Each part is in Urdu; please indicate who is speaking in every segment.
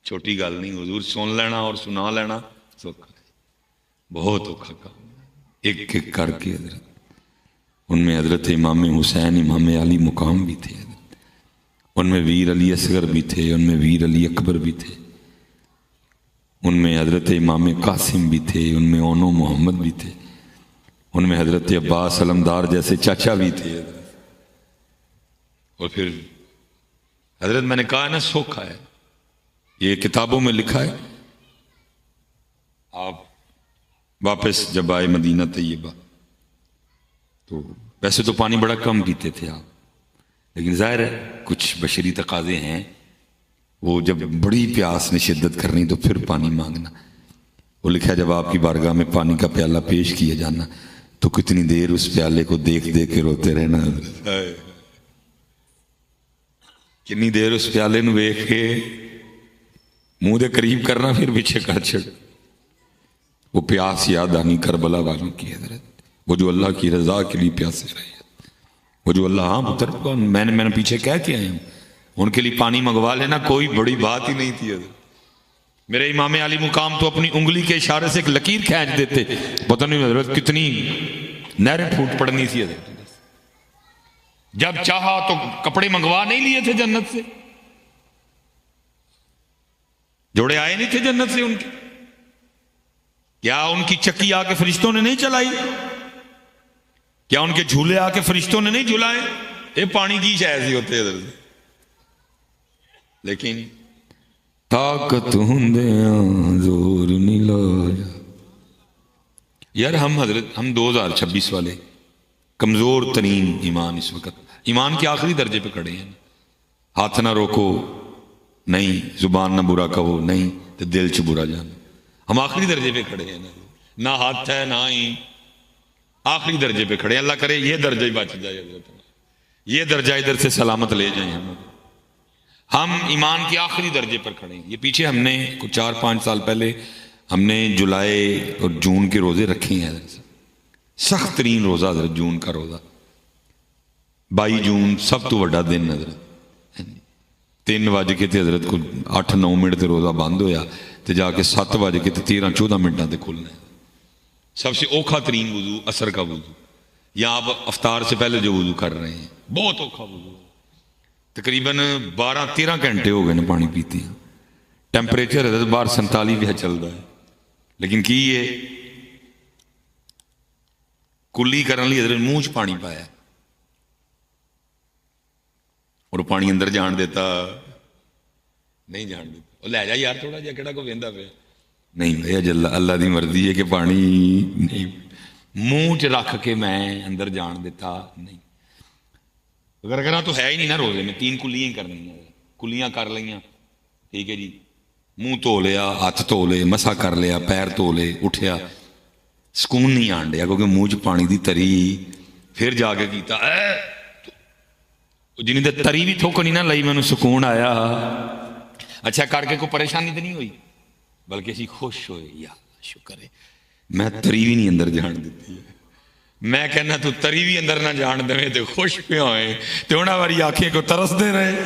Speaker 1: چھوٹی گل نہیں، حضور سن لینا اور سنا لینا سوکھا ہے، بہت اوکھا کام، ایک ایک کر کے حضرت ان میں حضرت امام حسین امام علی مقام بھی تھے، ان میں ویر علی اصغر بھی تھے، ان میں ویر علی اکبر بھی تھے، ان میں حضرت امام قاسم بھی تھے، ان میں اونو محمد بھی تھے، ان میں حضرت عباس علمدار جیسے چاچا بھی تھے حضرت۔ اور پھر حضرت میں نے کہا نا سوکھا ہے، یہ کتابوں میں لکھا ہے۔ آپ واپس جب آئے مدینہ طیبہ تو ویسے تو پانی بڑا کم پیتے تھے آپ، لیکن ظاہر ہے کچھ بشری تقاضے ہیں، وہ جب بڑی پیاس نے شدت کرنی تو پھر پانی مانگنا۔ وہ لکھا ہے جب آپ کی بارگاہ میں پانی کا پیالہ پیش کیا جانا تو کتنی دیر اس پیالے کو دیکھ دیکھ کے روتے رہنا، کتنی دیر اس پیالے نو ویکھ کے منہ دے قریب کرنا پھر پیچھے کر چھڑ۔ وہ پیاس یاد آنی کربلا والوں کی حضرت، وہ جو اللہ کی رضا کے لیے پیاسے رہے، وہ جو اللہ ہاں پتر میں نے پیچھے کہہ کے آئے ہوں ان کے لیے پانی منگوا لینا کوئی بڑی بات ہی نہیں تھی حضرت۔ میرے امام علی مقام تو اپنی انگلی کے اشارے سے ایک لکیر کھینچ دیتے، پتہ نہیں حضرت کتنی نہریں پھوٹ پڑنی تھی حضرت۔ جب چاہا تو کپڑے منگوا نہیں لیے تھے جنت سے، جوڑے آئے نہیں تھے جنت سے ان کے، کیا ان کی چکی آ کے فرشتوں نے نہیں چلائی؟ کیا ان کے جھولے آ کے فرشتوں نے نہیں جھلائے؟ یہ پانی کی شاید ہی ہوتے حضرت، لیکن طاقت ہندیاں زور نہیں لایا۔ یار ہم حضرت 2026 والے کمزور ترین ایمان اس وقت ایمان کے آخری درجے پہ کھڑے ہیں۔ ہاتھ نہ روکو نہیں، زبان نہ برا کہو نہیں، تو دل چ برا جانا۔ ہم آخری درجے پہ کھڑے ہیں، نہ ہاتھ ہے نہ ہی، آخری درجے پہ کھڑے ہیں۔ اللہ کرے یہ درجہ ہی بچ جائے حضرت، یہ درجہ ادھر سے سلامت لے جائیں ہم ایمان کے آخری درجے پر کھڑے ہیں۔ یہ پیچھے ہم نے کچھ 4-5 سال پہلے ہم نے جولائی اور جون کے روزے رکھے ہیں حضرت، سخت ترین روزہ حضرت جون کا روزہ، 22 جون سب تو بڑا دن حضرت، 3 بج کے حضرت کو 8-9 منٹ تے روزہ بند ہویا تے جا کے 7 بج کے 13-14 منٹاں تے کھلنا ہے۔ سب سے اوکھا ترین وضو عصر کا وضو، یا آپ افطار سے پہلے جو وضو کر رہے ہیں بہت اوکھا وضو، تقریباً 12-13 گھنٹے ہو گئے نا پانی پیتے ہیں، ٹیمپریچر حضرت باہر 47 بھی چل رہا ہے، لیکن کی یہ کلی کرنے لی حضرت منہ چ پانی پایا اور پانی اندر جان دیتا نہیں، جان دیتا وہ لے جا یار تھوڑا جا کہڑا کو ویندا پیا نہیں بھائی، اج اللہ دی مرضی ہے کہ پانی نہیں منہ چ رکھ کے میں اندر جان دیتا نہیں۔ اگر تو ہے ہی نہیں نا روزے میں 3 کلیاں ہی کرنی ہیں، کلیاں کر لیاں ٹھیک ہے جی، منہ دھو لیا، ہاتھ دھو لے، مسا کر لیا، پیر دھو لے، اٹھیا، سکون نہیں آن ڈیا کیونکہ منہ چ پانی دی تری، پھر جا کے کیتا جنہیں دے تری بھی تھوک نہیں نہ لئی میں نے سکون آیا۔ اچھا کر کے کوئی پریشانی تو نہیں ہوئی بلکہ اسی خوش ہوئے، یا شکر ہے میں تری بھی نہیں اندر جان دیتی ہے، میں کہنا تو تری بھی اندر نہ جان دے تو خوش پہ ہوئے تو انہاں واری آنکھیں کو ترس دے رہے،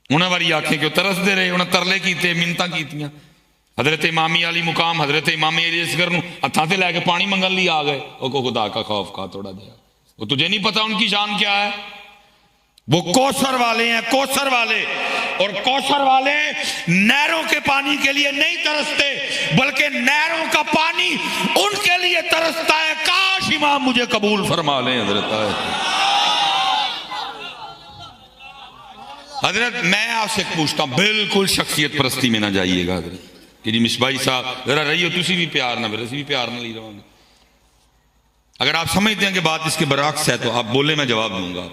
Speaker 1: انہاں واری آنکھیں کو ترس دے رہے، انہاں ترلے کیتے، منتاں کیتیاں۔ حضرت امام علی مقام حضرت امام علی اصغر نو ہتھاں تے لے کے پانی منگن لی آ گئے، او کو خدا کا خوف کھا تھوڑا جا، وہ تجھے نہیں پتا ان کی شان کیا ہے؟ وہ کوثر والے ہیں، کوثر والے، اور کوثر والے نہروں کے پانی کے لیے نہیں ترستے بلکہ نہروں کا پانی ان کے لیے ترستا ہے۔ کاش امام مجھے قبول فرما لیں حضرت۔ حضرت میں آپ سے پوچھتا ہوں، بالکل شخصیت پرستی میں نہ جائیے گا حضرت کہ جی مصباحی صاحب ذرا رہیو تسی بھی پیار نہ اسی بھی پیار نہ لی رہا ہوں۔ اگر آپ سمجھتے ہیں کہ بات اس کے برعکس ہے تو آپ بولے، میں جواب دوں گا۔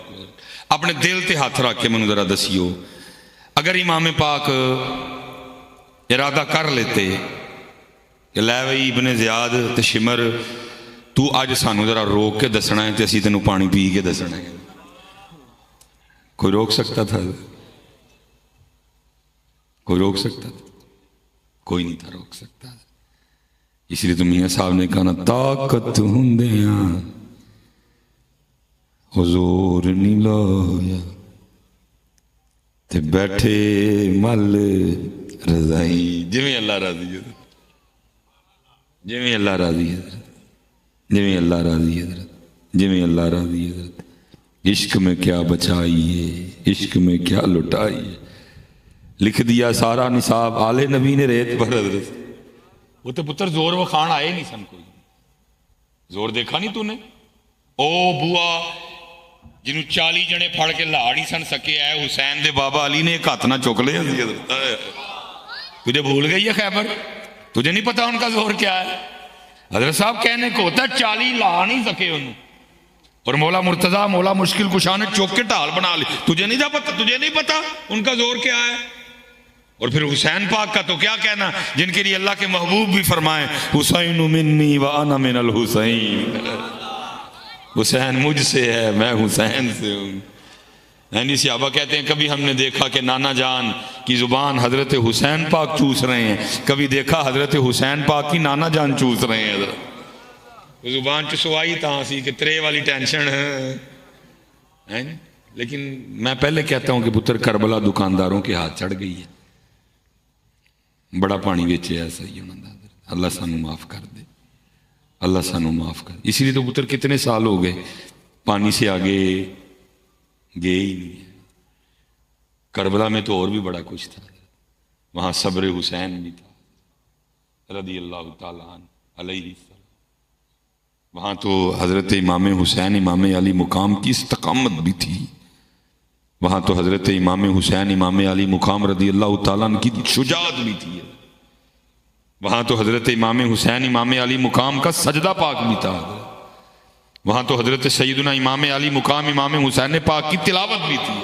Speaker 1: اپنے دل تے ہاتھ رکھ کے مجھے ذرا دسیو، اگر امام پاک ارادہ کر لیتے کہ لے بھائی ابن زیاد تے شمر تو اج سانو ذرا روک کے دسنا ہے تے اسی تینوں پانی پی کے دسنا ہے، کوئی روک سکتا تھا؟ کوئی روک سکتا تھا؟ کوئی نہیں تھا روک سکتا۔ اس لیے تو میاں صاحب نے کہا نا طاقت ہندیاں حضور نہیں لایا، تے بیٹھے مل رضائی جویں اللہ راضی ہے جویں اللہ راضی ہے جویں اللہ راضی ہے جویں اللہ راضی ہے عشق میں کیا بچائی ہے عشق میں کیا لٹائی ہے لکھ دیا سارا نصاب آلے نبی نے ریت پر حضرت وہ تو پتر زور و خان آئے نہیں سن کوئی زور دیکھا نہیں تو نے او بوا جنہوں 40 جنے پھڑ کے لا نہیں سن سکے ہے حسین دے بابا علی نے ایک ہاتھ نہ چک لے تجھے بھول گئی ہے خیبر تجھے نہیں پتا ان کا زور کیا ہے حضرت صاحب کہنے کو ہوتا 40 لا نہیں سکے انہوں اور مولا مرتضیٰ مولا مشکل کشا نے چوک کے ٹال بنا لی تجھے نہیں پتا ان کا زور کیا ہے اور پھر حسین پاک کا تو کیا کہنا جن کے لیے اللہ کے محبوب بھی فرمائیں حسین منی وانا من الحسین حسین مجھ سے ہے میں حسین سے ہوں یعنی صحابہ کہتے ہیں کبھی ہم نے دیکھا کہ نانا جان کی زبان حضرت حسین پاک چوس رہے ہیں کبھی دیکھا حضرت حسین پاک کی نانا جان چوس رہے ہیں حضرت زبان چسوائی تاں سی کہ ترے والی ٹینشن ہے لیکن میں پہلے کہتا ہوں کہ پتر کربلا دکانداروں کے ہاتھ چڑھ گئی ہے بڑا پانی بیچے ایسا ہی اللہ سانو معاف کر دے اللہ سانو معاف کر دے اسی لیے تو پتر کتنے سال ہو گئے پانی سے آگے گئے ہی نہیں کربلا میں تو اور بھی بڑا کچھ تھا وہاں صبر حسین بھی تھا رضی اللہ تعالیٰ عنہ علیہ السلام وہاں تو حضرت امام حسین امام علی مقام کی استقامت بھی تھی وہاں تو حضرت امام حسین امام علی مقام رضی اللہ تعالیٰ عنہ کی شجاعت بھی تھی وہاں تو حضرت امام حسین امام علی مقام کا سجدہ پاک بھی تھا وہاں تو حضرت سیدنا امام علی مقام امام حسین پاک کی تلاوت بھی تھی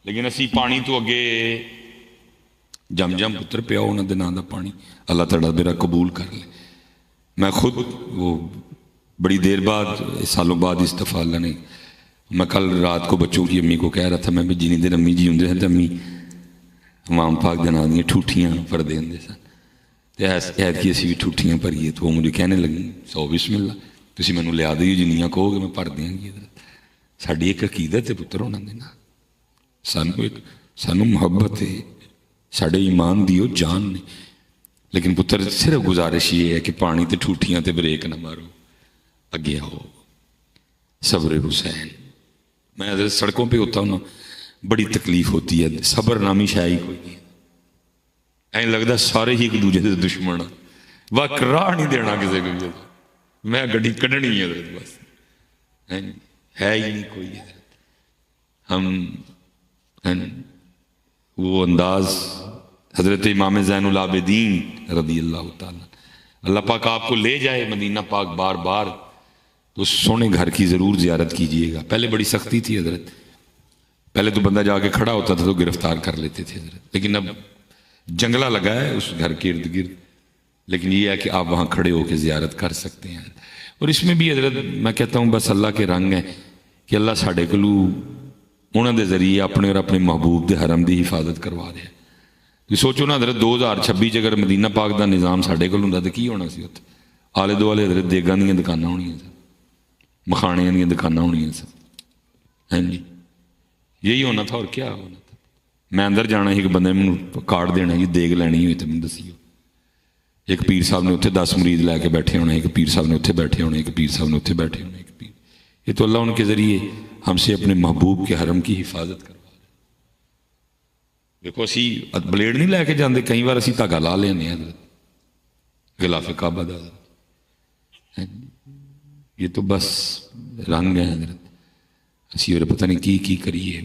Speaker 1: لیکن اسی پانی تو اگے جم جم پتر پیا انہوں نے نام دا پانی اللہ تعالیٰ میرا قبول کر لے میں خود وہ بڑی دیر بعد سالوں بعد استفا اللہ نے میں کل رات کو بچوں کی امی کو کہہ رہا تھا میں بھی جنی دیر امی جی ہوں ہیں تو امی امام پاک دن آدھیں ٹھوٹیاں پر دیں دے سن تو ایت کی اسی بھی ٹھوٹیاں پر یہ تو وہ مجھے کہنے لگیں 100 بسم اللہ تو اسی میں نے لیا دی جنیاں کہو گے میں پر دیں گی ساڑھی ایک عقیدت ہے پتر ہونا دینا سانو محبت ہے ساڑھے ایمان دیو جان نے لیکن پتر صرف گزارش یہ ہے کہ پانی تے ٹھوٹیاں تے بریک نہ مارو اگے آؤ صبر حسین میں حضرت سڑکوں پہ ہوتا ہوں نا بڑی تکلیف ہوتی ہے صبر نامی شاہی کوئی نہیں این لگتا سارے ہی ایک دوجہ سے دشمن وقت راہ نہیں دینا کسی کو میں گڑی کڑنی ہے حضرت بس ہے ہی نہیں کوئی ہم وہ انداز حضرت امام زین العابدین رضی اللہ تعالیٰ اللہ پاک آپ کو لے جائے مدینہ پاک بار بار تو اس سونے گھر کی ضرور زیارت کیجئے گا پہلے بڑی سختی تھی حضرت پہلے تو بندہ جا کے کھڑا ہوتا تھا تو گرفتار کر لیتے تھے حضرت لیکن اب جنگلہ لگا ہے اس گھر کے ارد گرد لیکن یہ ہے کہ آپ وہاں کھڑے ہو کے زیارت کر سکتے ہیں اور اس میں بھی حضرت میں کہتا ہوں بس اللہ کے رنگ ہے کہ اللہ ساڑھے کلو انہوں دے ذریعے اپنے اور اپنے محبوب دے حرم دی حفاظت کروا رہے ہیں یہ سوچو نا حضرت 2026 اگر مدینہ پاک دا نظام ساڑھے کل ہوں تو کی ہونا سی ہوتا آلے دو آلے حضرت دیگاں دیاں دکانہ ہونی ہیں سب مکھانے دیاں دکانہ ہونی ہیں سب جی یہی ہونا تھا اور کیا ہونا تھا میں اندر جانا ہی کہ بندے میں کارڈ دینا ہی دیگ لینی ہوئی تو میں دسی ہو ایک پیر صاحب نے اتنے 10 مرید لے کے بیٹھے ہونا ایک پیر صاحب نے اتنے بیٹھے ہونا ایک پیر صاحب نے اتنے بیٹھے ہونا ایک پیر یہ تو اللہ ان کے ذریعے ہم سے اپنے محبوب کے حرم کی حفاظت کروا رہے دیکھو اسی بلیڈ نہیں لے کے جاندے کئی بار اسی دھاگا لا لینے حضرت غلاف کعبہ دا یہ تو بس رنگ ہے حضرت اسی اور پتہ نہیں کی کریے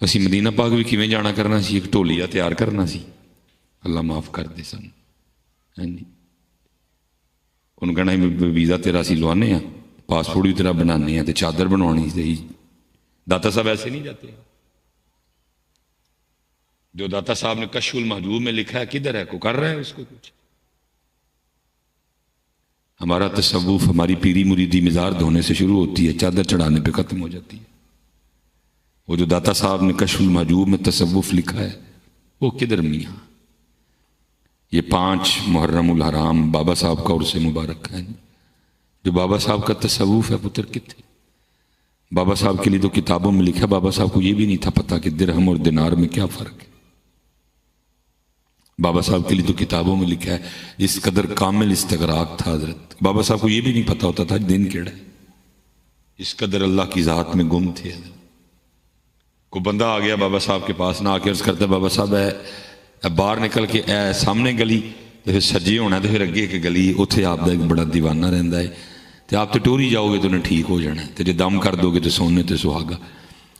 Speaker 1: اسی مدینہ پاک بھی کیویں جانا کرنا سی ایک ٹولیا تیار کرنا سی اللہ معاف کر دے سن ان کہنا ویزا تیرا سی لوانے ہیں پاسپورٹ بھی تیرا بنانے ہیں تو چادر بنوانی سی داتا صاحب ایسے نہیں جاتے جو داتا صاحب نے کشف المحجوب میں لکھا ہے کدھر ہے کو کر رہا ہے اس کو کچھ ہمارا تصوف ہماری پیری مریدی مزار دھونے سے شروع ہوتی ہے چادر چڑھانے پہ ختم ہو جاتی ہے وہ جو داتا صاحب نے کشف المحجوب میں تصوف لکھا ہے وہ کدھر میاں یہ 5 محرم الحرام بابا صاحب کا عرص مبارک ہے جو بابا صاحب کا تصوف ہے پتر کتنے بابا صاحب کے لیے تو کتابوں میں لکھا، بابا صاحب کو یہ بھی نہیں تھا پتا کہ درہم اور دینار میں کیا فرق ہے۔ بابا صاحب کے لیے تو کتابوں میں لکھا ہے، اس قدر کامل استغراق تھا حضرت، بابا صاحب کو یہ بھی نہیں پتا ہوتا تھا دن کیڑا ہے، اس قدر اللہ کی ذات میں گم تھے حضرت۔ کوئی بندہ آ گیا بابا صاحب کے پاس، نہ آ کے عرض کرتا ہے بابا صاحب اے باہر نکل کے اے سامنے گلی تو پھر سجے ہونا تو پھر اگے ایک گلی، اتنے آپ کا ایک بڑا دیوانہ رہتا ہے، تو آپ تو ٹوری جاؤ گے تو انہیں ٹھیک ہو جانا ہے، تو جب دم کر دو گے تو سونے تو سہاگا۔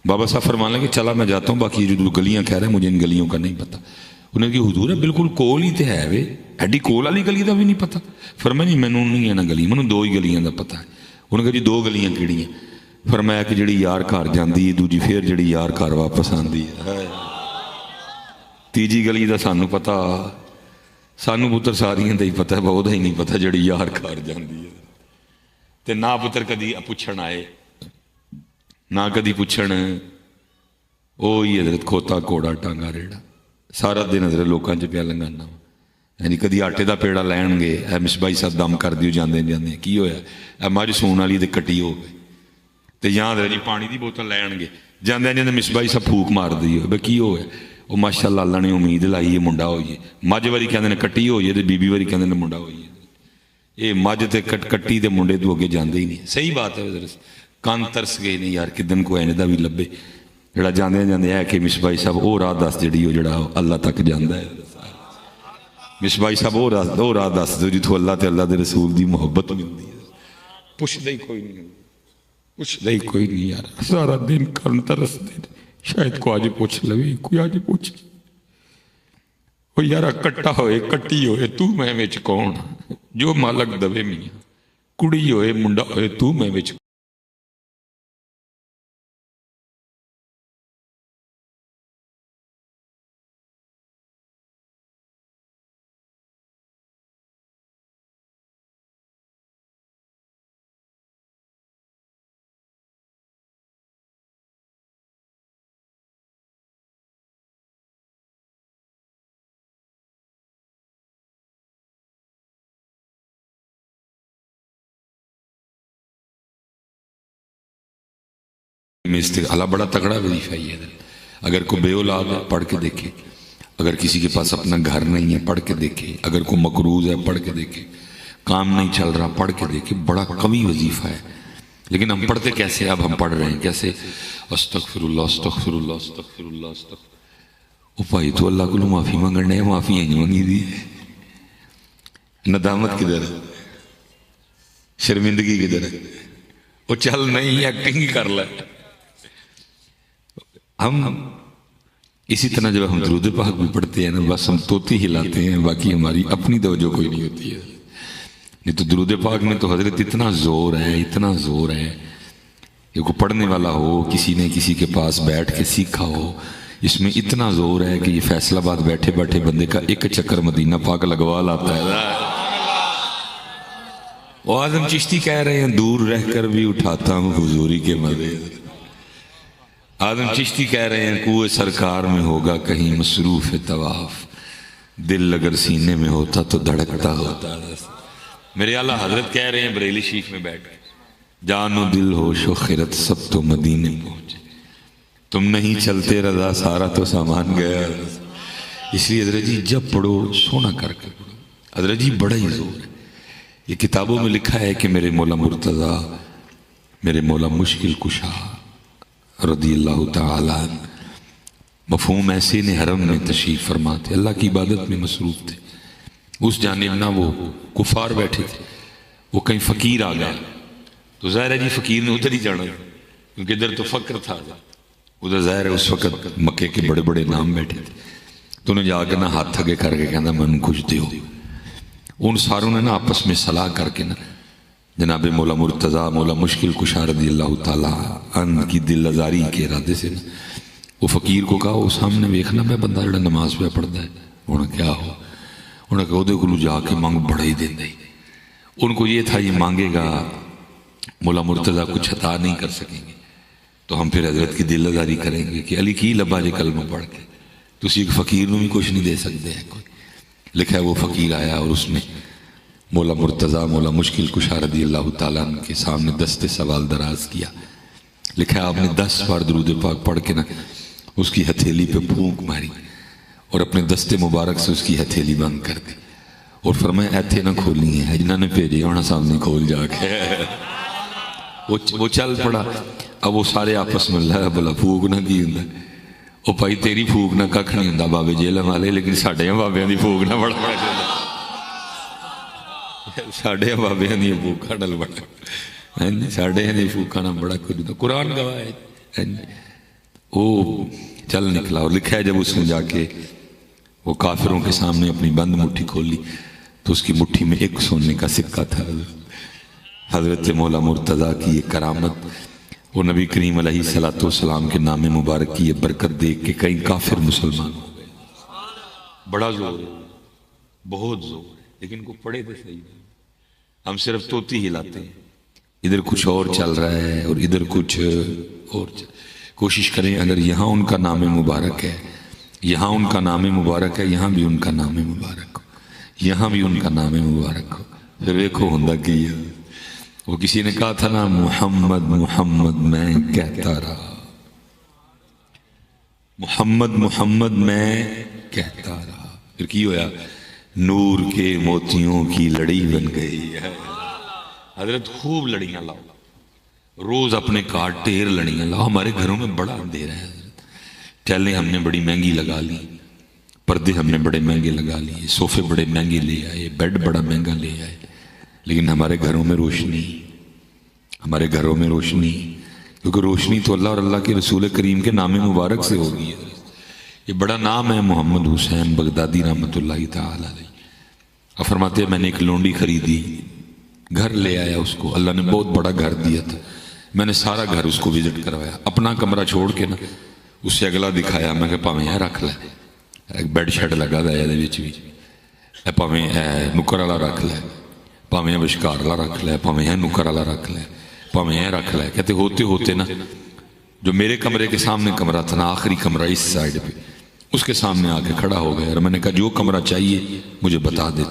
Speaker 1: بابا صاحب فرمانے لگے چلا میں جاتا ہوں، باقی جو گلیاں کہہ رہے ہیں مجھے ان گلیوں کا نہیں پتا۔ انہیں کہ حضور ہے بالکل کول ہی تو ہے وے، ایڈی کول والی گلی کا بھی نہیں پتا؟ فرمایا نہیں مینوں نہیں ہے نا گلی، مینوں دو ہی گلیاں کا پتا ہے۔ انہیں کہا جی دو گلیاں کیڑیاں؟ فرمایا کہ جڑی یار گھر جاندی ہے، دوجی پھر جڑی یار گھر واپس آندی ہے۔ تیجی گلی دا سانوں پتا، سانوں پتر ساریاں دا ہی پتا ہے، بہت ہی نہیں پتا جڑی یار گھر جاندی ہے۔ تے نہ پتر کدی پوچھن آئے، نہ کدی پوچھن اوہی حضرت کھوتا کوڑا ٹانگا ریڑا، سارا دن حضرت لوکاں چ پیا لنگانا، یعنی کدی آٹے دا پیڑا لین گے، اے مصباحی صاحب دم کر دیو جاندے جاندے کی ہویا، اے مجھ سون والی تے کٹی ہو گئی، تے یہاں حضرت جی پانی دی بوتل لین گے، جاندے جاندے مصباحی صاحب پھوک مار دی ہو، بے کی ہویا، وہ ماشاءاللہ اللہ نے امید لائی ہے منڈا ہوئیے، مجھ واری کہندے نے کٹی ہوئیے تے بی بی واری کہندے نے منڈا ہوئیے، یہ مجھ تے کٹی تے منڈے تو اگے جاندے ہی نہیں۔ صحیح بات ہے حضرت، کان ترس گئے نہیں یار کدن کو ایندا بھی لبے جڑا جاندے جاندے ہے کہ مصباحی صاحب وہ راہ دس جڑی ہو جڑا اللہ تک جاندا ہے۔ مصباحی صاحب وہ راہ دس دو جتھوں اللہ تے اللہ دے رسول دی محبت ملدی ہے۔ پوچھدا ہی کوئی نہیں، پوچھدا ہی کوئی نہیں یار، سارا دن کان ترس دے، شاید کو آج پوچھ لوی، کوئی آج پوچھ وہ یارا کٹا ہوئے کٹی ہوئے تو میں وچ کون، جو مالک دوے میاں، کڑی ہوئے منڈا ہوئے تو میں وچ اللہ بڑا تگڑا وظیفہ ہی ہے۔ اگر کوئی بے اولاد ہے پڑھ کے دیکھے، اگر کسی کے پاس اپنا گھر نہیں ہے پڑھ کے دیکھے، اگر کوئی مقروض ہے پڑھ کے دیکھے، کام نہیں چل رہا پڑھ کے دیکھے، بڑا قوی وظیفہ ہے۔ لیکن ہم پڑھتے کیسے؟ اب ہم پڑھ رہے ہیں کیسے؟ استغفر اللہ استغفر اللہ استغفر اللہ استغفر، او بھائی تو اللہ کو معافی مانگنے ہیں، معافی نہیں مانگی دی، ندامت کدھر ہے، شرمندگی کدھر ہے؟ وہ چل نہیں ایکٹنگ ہی کر لے۔ ہم اسی طرح جب ہم درود پاک بھی پڑھتے ہیں نا بس ہم توتی ہلاتے ہیں، باقی ہماری اپنی توجہ کوئی نہیں ہوتی ہے۔ نہیں تو درود پاک میں تو حضرت اتنا زور ہے، اتنا زور ہے کہ کوئی پڑھنے والا ہو، کسی نے کسی کے پاس بیٹھ کے سیکھا ہو، اس میں اتنا زور ہے کہ یہ فیصل آباد بیٹھے بیٹھے بندے کا ایک چکر مدینہ پاک لگوا لاتا ہے۔ وہ اعظم چشتی کہہ رہے ہیں دور رہ کر بھی اٹھاتا ہوں حضوری کے مزے۔ اعظم چشتی کہہ رہے ہیں کوئے سرکار میں ہوگا کہیں مصروف طواف، دل اگر سینے میں ہوتا تو دھڑکتا ہوتا۔ میرے اعلیٰ حضرت کہہ رہے ہیں بریلی شریف میں بیٹھ جان و دل ہوش و خیرت سب تو مدینے پہنچے، تم نہیں چلتے رضا سارا تو سامان گیا۔ اس لیے حضرت جی جب پڑھو سونا کر کے پڑھو، حضرت جی بڑا ہی زور ہے۔ یہ کتابوں میں لکھا ہے کہ میرے مولا مرتضیٰ، میرے مولا مشکل کشا رضی اللہ تعالیٰ عنہ، مفہوم ایسے نے حرم میں تشریف فرما تھے، اللہ کی عبادت میں مصروف تھے۔ اس جانب نہ وہ کفار بیٹھے تھے، وہ کہیں فقیر آ گیا تو ظاہر ہے جی فقیر نے ادھر ہی جانا کیونکہ ادھر تو فقر تھا، ادھر ظاہر ہے اس وقت مکے کے بڑے بڑے نام بیٹھے تھے، تو انہیں جا کے نہ ہاتھ تھگے کر کے کہنا من کچھ دیو۔ ان ساروں نے نا آپس میں صلاح کر کے نا جناب مولا مرتضیٰ مولا مشکل کشا رضی اللہ تعالیٰ عنہ کی دل آزاری کے ارادے سے وہ فقیر کو کہا وہ سامنے ویکھنا میں بندہ جڑا نماز پہ پڑھتا ہے، انہیں کیا ہو، انہیں کہا دے کو جا کے مانگ بڑا ہی دیں دے۔ ان کو یہ تھا یہ مانگے گا مولا مرتضیٰ کچھ عطا نہیں کر سکیں گے تو ہم پھر حضرت کی دل آزاری کریں گے کہ علی کی لبا جے کلمہ پڑھ کے تو اسی ایک فقیر نو بھی کچھ نہیں دے سکتے ہیں۔ کوئی لکھا ہے وہ فقیر آیا اور اس نے مولا مرتضیٰ مولا مشکل کشا رضی اللہ تعالیٰ عنہ کے سامنے دست سوال دراز کیا۔ لکھا ہے آپ نے 10 بار درود پاک پڑھ کے نا اس کی ہتھیلی پہ پھونک ماری اور اپنے دستے مبارک سے اس کی ہتھیلی بند کر دی اور فرمایا ایتھے نہ کھولنی ہے، جنہوں نے بھیجے ہونا سامنے کھول جا کے۔ وہ چل پڑا۔ اب وہ سارے آپس میں اللہ بلا پھوک نہ کی ہوں، وہ بھائی تیری پھوک نہ کھ نہیں ہوں بابے جیلم والے، لیکن ساڈے بابیاں دی پھوک نہ بڑا ساڈے بابیاں دی پھوکاں نال بڑا ساڈے دی پھوکاں نال بڑا کچھ قرآن گواہ ہے۔ وہ چل نکلا اور لکھا ہے جب اس نے جا کے وہ کافروں کے سامنے اپنی بند مٹھی کھولی تو اس کی مٹھی میں ایک سونے کا سکہ تھا۔ حضرت مولا مرتضیٰ کی یہ کرامت، وہ نبی کریم علیہ السلام کے نام مبارک کی یہ برکت دیکھ کے کئی کافر مسلمان ہو گئے۔ بڑا زور ہے، بہت زور ہے، لیکن کو پڑھے تو صحیح نہیں، ہم صرف توتی ہلاتے ہیں، ادھر کچھ اور چل رہا ہے اور ادھر کچھ اور کوشش کریں اگر یہاں ان کا نام مبارک ہے، یہاں ان کا نام مبارک ہے، یہاں بھی ان کا نام مبارک ہو، یہاں بھی ان کا نام مبارک ہو، پھر دیکھو ہندہ کی ہے۔ وہ کسی نے کہا تھا نا محمد محمد میں کہتا رہا، محمد محمد میں کہتا رہا، پھر کی ہویا نور کے موتیوں کی لڑی بن گئی ہے۔ حضرت خوب لڑیاں لاؤ، روز اپنے کاٹ ٹیر لڑیاں لاؤ۔ ہمارے گھروں میں بڑا اندھیرا ہے حضرت، ٹیلیں ہم نے بڑی مہنگی لگا لی، پردے ہم نے بڑے مہنگے لگا لیے، صوفے بڑے مہنگے لے آئے، بیڈ بڑا مہنگا لے آئے، لیکن ہمارے گھروں میں روشنی، ہمارے گھروں میں روشنی، کیونکہ روشنی تو اللہ اور اللہ کے رسول کریم کے نام مبارک سے ہوگی ہے۔ یہ بڑا نام ہے محمد حسین بغدادی رحمۃ اللہ تعالی علیہ۔ اور فرماتے ہیں میں نے ایک لونڈی خریدی، گھر لے آیا اس کو، اللہ نے بہت بڑا گھر دیا تھا، میں نے سارا گھر اس کو وزٹ کروایا، اپنا کمرہ چھوڑ کے نا اس سے اگلا دکھایا، میں کہ پاویں یہ رکھ لے، ایک بیڈ شیڈ لگا دا ہے بھی، پاویں نکر والا رکھ لے، پاویں بشکار والا رکھ لے، پاویں نکر والا رکھ لے، پاویں یہ رکھ لے۔ کہتے ہوتے ہوتے نا جو میرے کمرے کے سامنے کمرہ تھا نا، آخری کمرہ اس سائڈ پہ، اس کے سامنے آ کے کھڑا ہو گیا اور میں نے کہا جو کمرہ چاہیے مجھے بتا دے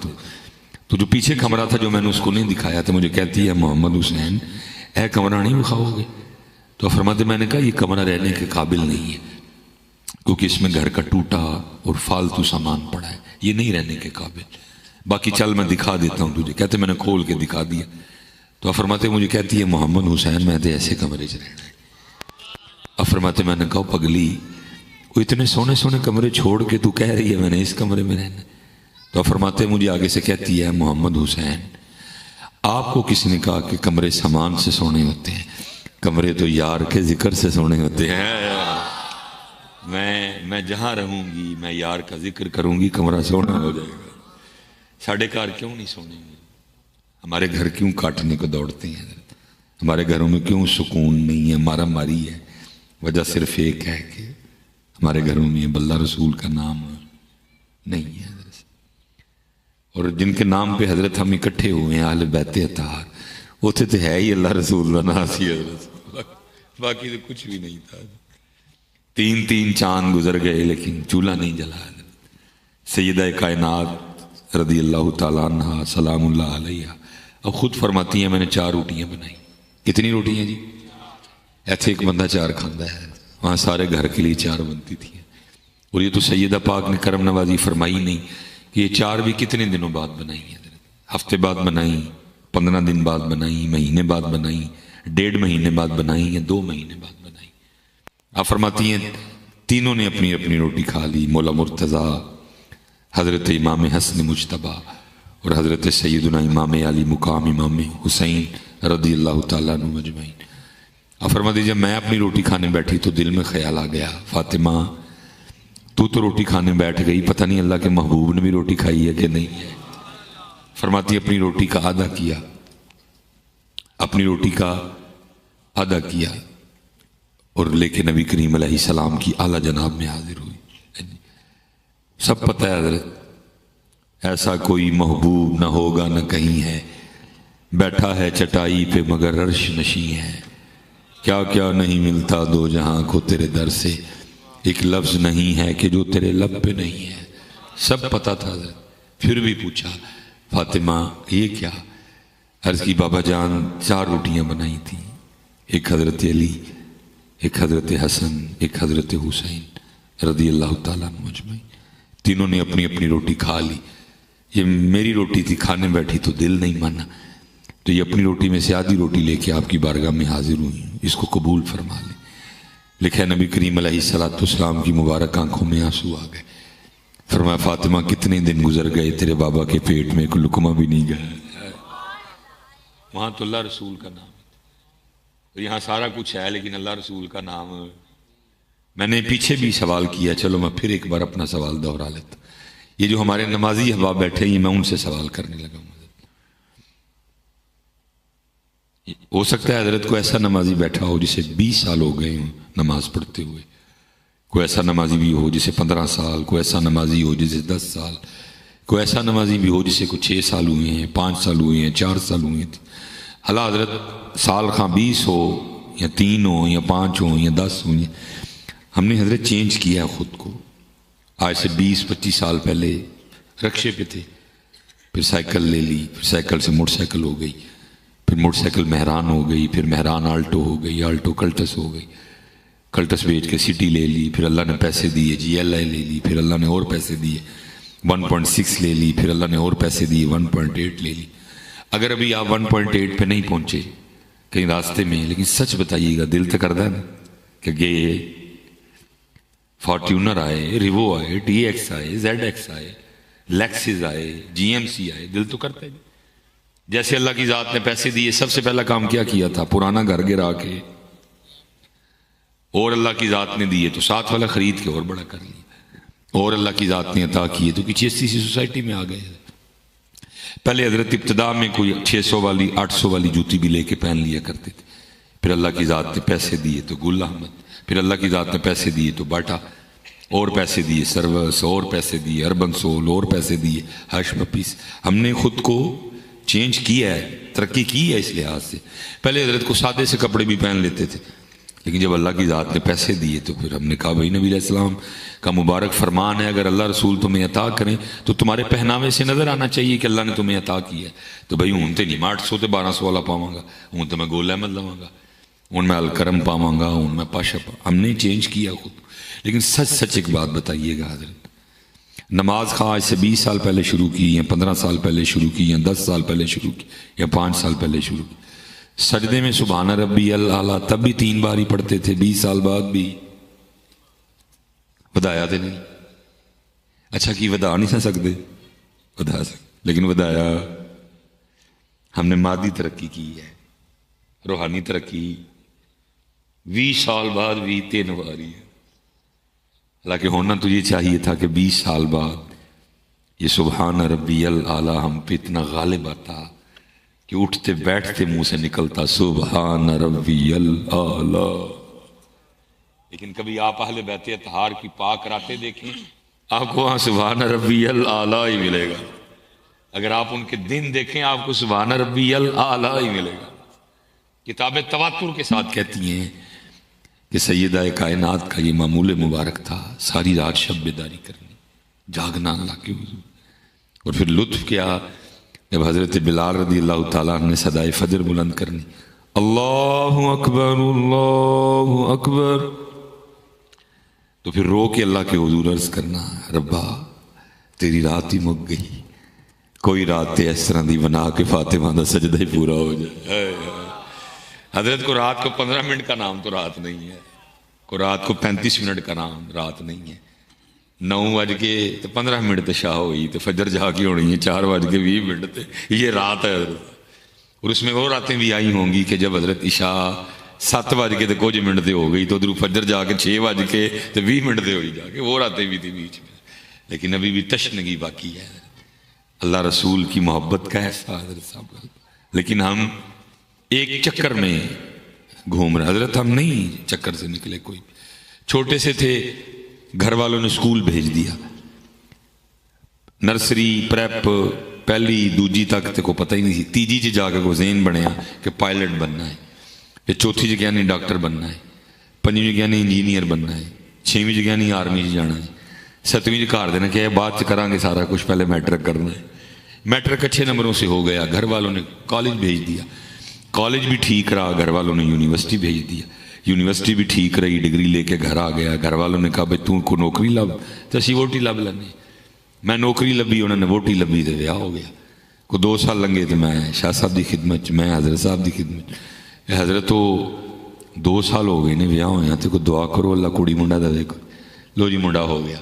Speaker 1: تو جو پیچھے کمرہ تھا جو میں نے اس کو نہیں دکھایا تھا، مجھے کہتی ہے محمد حسین اے کمرہ نہیں دکھاؤ گے؟ تو فرماتے میں نے کہا یہ کمرہ رہنے کے قابل نہیں ہے، کیونکہ اس میں گھر کا ٹوٹا اور فالتو سامان پڑا ہے، یہ نہیں رہنے کے قابل، باقی چل میں دکھا دیتا ہوں تجھے۔ کہتے میں نے کھول کے دکھا دیا تو فرماتے مجھے کہتی ہے محمد حسین میں تے ایسے کمرے چ رہنا ہے۔ فرماتے میں نے کہا پگلی وہ اتنے سونے سونے کمرے چھوڑ کے تو کہہ رہی ہے میں نے اس کمرے میں رہنا ہے۔ تو فرماتے مجھے آگے سے کہتی ہے محمد حسین آپ کو کس نے کہا کہ کمرے سامان سے سونے ہوتے ہیں؟ کمرے تو یار کے ذکر سے سونے ہوتے ہیں۔ میں جہاں رہوں گی میں یار کا ذکر کروں گی، کمرہ سونا ہو جائے گا۔ ساڑھے کار کیوں نہیں سونے گے؟ ہمارے گھر کیوں کاٹنے کو دوڑتے ہیں؟ ہمارے گھروں میں کیوں سکون نہیں ہے، مارا ماری ہے؟ وجہ صرف ایک ہے کہ ہمارے گھروں میں اللہ رسول کا نام نہیں ہے۔ اور جن کے نام پہ حضرت ہم اکٹھے ہوئے ہیں اہل بیت اطہار، وہ تو ہے ہی اللہ رسول کا نام سی، باقی تو کچھ بھی نہیں تھا۔ 3 چاند گزر گئے لیکن چولہا نہیں جلا۔ سیدہ کائنات رضی اللہ تعالیٰ عنہ سلام اللہ علیہ اب خود فرماتی ہیں میں نے 4 روٹیاں بنائی۔ کتنی روٹیاں جی؟ ایسے ایک بندہ 4 کھاندہ ہے، وہاں سارے گھر کے لیے 4 بنتی تھی۔ اور یہ تو سیدہ پاک نے کرم نوازی فرمائی نہیں کہ یہ 4 بھی کتنے دنوں بعد بنائی ہیں، ہفتے بعد بنائی، 15 دن بعد بنائی، مہینے بعد بنائی، 1.5 مہینے بعد بنائی یا 2 مہینے بعد بنائی۔ آپ فرماتی ہیں تینوں نے اپنی اپنی روٹی کھا لی، مولا مرتضیٰ، حضرت امام حسن مجتبیٰ اور حضرت سیدنا امام علی مقام امام حسین رضی اللہ تعالیٰ عنہ مجمعین۔ آپ فرماتی جب میں اپنی روٹی کھانے بیٹھی تو دل میں خیال آ گیا فاطمہ تو روٹی کھانے بیٹھ گئی، پتہ نہیں اللہ کے محبوب نے بھی روٹی کھائی ہے کہ نہیں ہے۔ فرماتی اپنی روٹی کا آدھا کیا، اپنی روٹی کا آدھا کیا اور لے کے نبی کریم علیہ السلام کی اعلیٰ جناب میں حاضر ہوئی۔ سب پتہ ہے حضرت ایسا کوئی محبوب نہ ہوگا نہ کہیں ہے، بیٹھا ہے چٹائی پہ مگر عرش نشیں ہے، کیا کیا نہیں ملتا 2 جہاں کو تیرے در سے، ایک لفظ نہیں ہے کہ جو تیرے لب پہ نہیں ہے۔ سب پتہ تھا حضرت، پھر بھی پوچھا فاطمہ یہ کیا؟ عرض کی بابا جان 4 روٹیاں بنائی تھیں، ایک حضرت علی ایک حضرت حسن، ایک حضرت حسین رضی اللہ تعالیٰ عنہ اجمعین، تینوں نے اپنی اپنی روٹی کھا لی۔ یہ میری روٹی تھی، کھانے بیٹھی تو دل نہیں مانا، تو یہ اپنی روٹی میں سے آدھی روٹی لے کے آپ کی بارگاہ میں حاضر ہوئی، اس کو قبول فرما لیں۔ لکھا ہے نبی کریم علیہ السلام کی مبارک آنکھوں میں آنسو آ گئے۔ فرمایا فاطمہ کتنے دن گزر گئے تیرے بابا کے پیٹ میں کوئی لقمہ بھی نہیں گیا۔ وہاں تو اللہ رسول کا نام ہے، یہاں سارا کچھ ہے لیکن اللہ رسول کا نام۔ میں نے پیچھے بھی سوال کیا، چلو میں پھر ایک بار اپنا سوال دوہرا لیتا۔ یہ جو ہمارے نمازی احباب بیٹھے ہیں، میں ان سے سوال کرنے لگا ہوں۔ ہو سکتا ہے حضرت کو ایسا نمازی بیٹھا ہو جسے 20 سال ہو گئے ہوں نماز پڑھتے ہوئے، کوئی ایسا نمازی بھی ہو جسے 15 سال، کوئی ایسا نمازی ہو جسے 10 سال، کوئی ایسا نمازی بھی ہو جسے کوئی 6 سال ہوئے ہیں، 5 سال ہوئے ہیں، 4 سال ہوئے ہیں۔ اللہ حضرت سال خواہ 20 ہو یا 3 ہو یا 5 ہو یا 10 ہو، ہم نے حضرت چینج کیا خود کو۔ آج سے 20-25 سال پہلے رکشے پہ تھے، پھر سائیکل لے لی، پھر سائیکل سے موٹر سائیکل ہو گئی، پھر موٹر سائیکل مہران ہو گئی، پھر مہران آلٹو ہو گئی، آلٹو کلٹس ہو گئی، کلٹس بیچ کے سٹی لے لی، پھر اللہ نے پیسے دیے GLI لے لی، پھر اللہ نے اور پیسے دیے 1.6 لے لی، پھر اللہ نے اور پیسے دیے 1.8 لے لی۔ اگر ابھی آپ 1.8 پہ نہیں پہنچے کہیں راستے میں، لیکن سچ بتائیے گا دل تو کرتا ہے نا کہ یہ فارچونر آئے، ریوو آئے، TX آئے، ZX آئے، لیکسز آئے، GMC آئے، دل تو کرتا ہے۔ جیسے اللہ کی ذات نے پیسے دیے، سب سے پہلا کام کیا تھا؟ پرانا گھر گرا کے، اور اللہ کی ذات نے دیے تو ساتھ والا خرید کے اور بڑا کر لیا، اور اللہ کی ذات نے عطا کیے تو کسی ایسی سوسائٹی میں آ گئے۔ پہلے حضرت ابتدا میں کوئی 600 والی 800 والی جوتی بھی لے کے پہن لیا کرتے تھے، پھر اللہ کی ذات نے پیسے دیے تو گل احمد، پھر اللہ کی ذات نے پیسے دیے تو باٹا، اور پیسے دیے سروس، اور پیسے دیے اربن سول، اور پیسے دیے ہش پپیس۔ ہم نے خود کو چینج کیا ہے، ترقی کی ہے اس لحاظ سے۔ پہلے حضرت کو سادے سے کپڑے بھی پہن لیتے تھے، لیکن جب اللہ کی ذات نے پیسے دیے تو پھر ہم نے کہا بھائی نبی علیہ السلام کا مبارک فرمان ہے، اگر اللہ رسول تمہیں عطا کریں تو تمہارے پہناوے سے نظر آنا چاہیے کہ اللہ نے تمہیں عطا کیا ہے۔ تو بھائی ہوں تے نہیں 800 تے 1200 والا پاواں گا، ہوں تو میں گول احمد لواں گا، ہوں میں الکرم پاواں گا، ہوں میں پاشا ہم نے چینج کیا خود۔ لیکن سچ ایک بات بتائیے گا حضرت، نماز خواہ آج سے 20 سال پہلے شروع کی، یا 15 سال پہلے شروع کی، یا 10 سال پہلے شروع کی، یا 5 سال پہلے شروع کی، سجدے میں سبحان ربی الاعلیٰ تب بھی 3 بار ہی پڑھتے تھے، 20 سال بعد بھی ودایا تھے نہیں؟ اچھا کی ودا نہیں سکتے؟ ودا سکتے، لیکن ودایا ہم نے مادی ترقی کی ہے، روحانی ترقی 20 سال بعد بھی 3 بار ہی ہے۔ حالانکہ ہونا تو یہ چاہیے تھا کہ 20 سال بعد یہ سبحان ربی الاعلیٰ ہم پہ اتنا غالب آتا کہ اٹھتے بیٹھتے منہ سے نکلتا سبحان ربی الاعلیٰ۔ لیکن کبھی آپ اہل بیت اطہار کی پاک راتیں دیکھیں، آپ کو وہاں سبحان ربی الاعلیٰ ہی ملے گا۔ اگر آپ ان کے دن دیکھیں، آپ کو سبحان ربی الاعلیٰ ہی ملے گا۔ کتابیں تواتر کے ساتھ کہتی ہیں کہ سیدہ کائنات کا یہ معمول مبارک تھا، ساری رات شب بیداری کرنی، جاگنا اللہ کے حضور۔ اور پھر لطف کیا جب حضرت بلال رضی اللہ تعالیٰ نے صدائے فجر بلند کرنی، اللہ اکبر اللہ اکبر، تو پھر رو کے اللہ کے حضور عرض کرنا ربا تیری رات ہی مک گئی، کوئی رات تے اس طرح دی بنا کے فاطمہ دا سجدہ ہی پورا ہو جائے۔ حضرت کو رات کو 15 منٹ کا نام تو رات نہیں ہے، کو رات کو 35 منٹ کا نام رات نہیں ہے۔ 9:15 تے شاہ ہوئی تو فجر جا کے ہونی ہے 4:20 تے، یہ رات ہے حضرت۔ اور اس میں وہ راتیں بھی آئی ہوں گی کہ جب حضرت عشاء 7:00 تے ہو گئی تو ادھر فجر جا کے 6:20 تے ہوئی، جا کے وہ راتیں بھی تھی بیچ میں، لیکن ابھی بھی تشنگی باقی ہے اللہ رسول کی محبت کا ایسا حضرت صاحب۔ لیکن ہم ایک چکر میں گھوم رہے حضرت، ہم نہیں چکر سے نکلے، کوئی چھوٹے سے تھے، گھر والوں نے اسکول بھیج دیا، نرسری پریپ پہلی دوجی تک تے کو پتہ ہی نہیں سی، تیجی جی جا کے کو ذہن بنیا کہ پائلٹ بننا ہے، پھر چوتھی جگہ نہیں ڈاکٹر بننا ہے، 5ویں جگہ نہیں انجینئر بننا ہے، 6ویں جگہ نہیں آرمی جانا ہے، 7ویں جگہ گھر دینا کہ بعد چ کریں گے سارا کچھ، پہلے میٹرک کرنا ہے۔ میٹرک اچھے نمبروں سے ہو گیا، گھر والوں نے کالج بھیج دیا، کالج بھی ٹھیک رہا، گھر والوں نے یونیورسٹی بھیج دیا۔ یونیورسٹی بھی ٹھیک رہی, ڈگری لے کے گھر آ گیا. گھر والوں نے کہا بھائی تو کو نوکری لب, تو اسی ووٹی لب لینے. میں نوکری لبھی, انہوں نے ووٹی لبھی, تو ویاہ ہو گیا. کو 2 سال لنگے تو میں شاہ صاحب دی خدمت, میں حضرت صاحب دی خدمت. حضرت تو 2 سال ہو گئے نے ویاہ ہویا, تو کوئی دعا کرو اللہ کڑی منڈا دے. لو جی منڈا ہو گیا.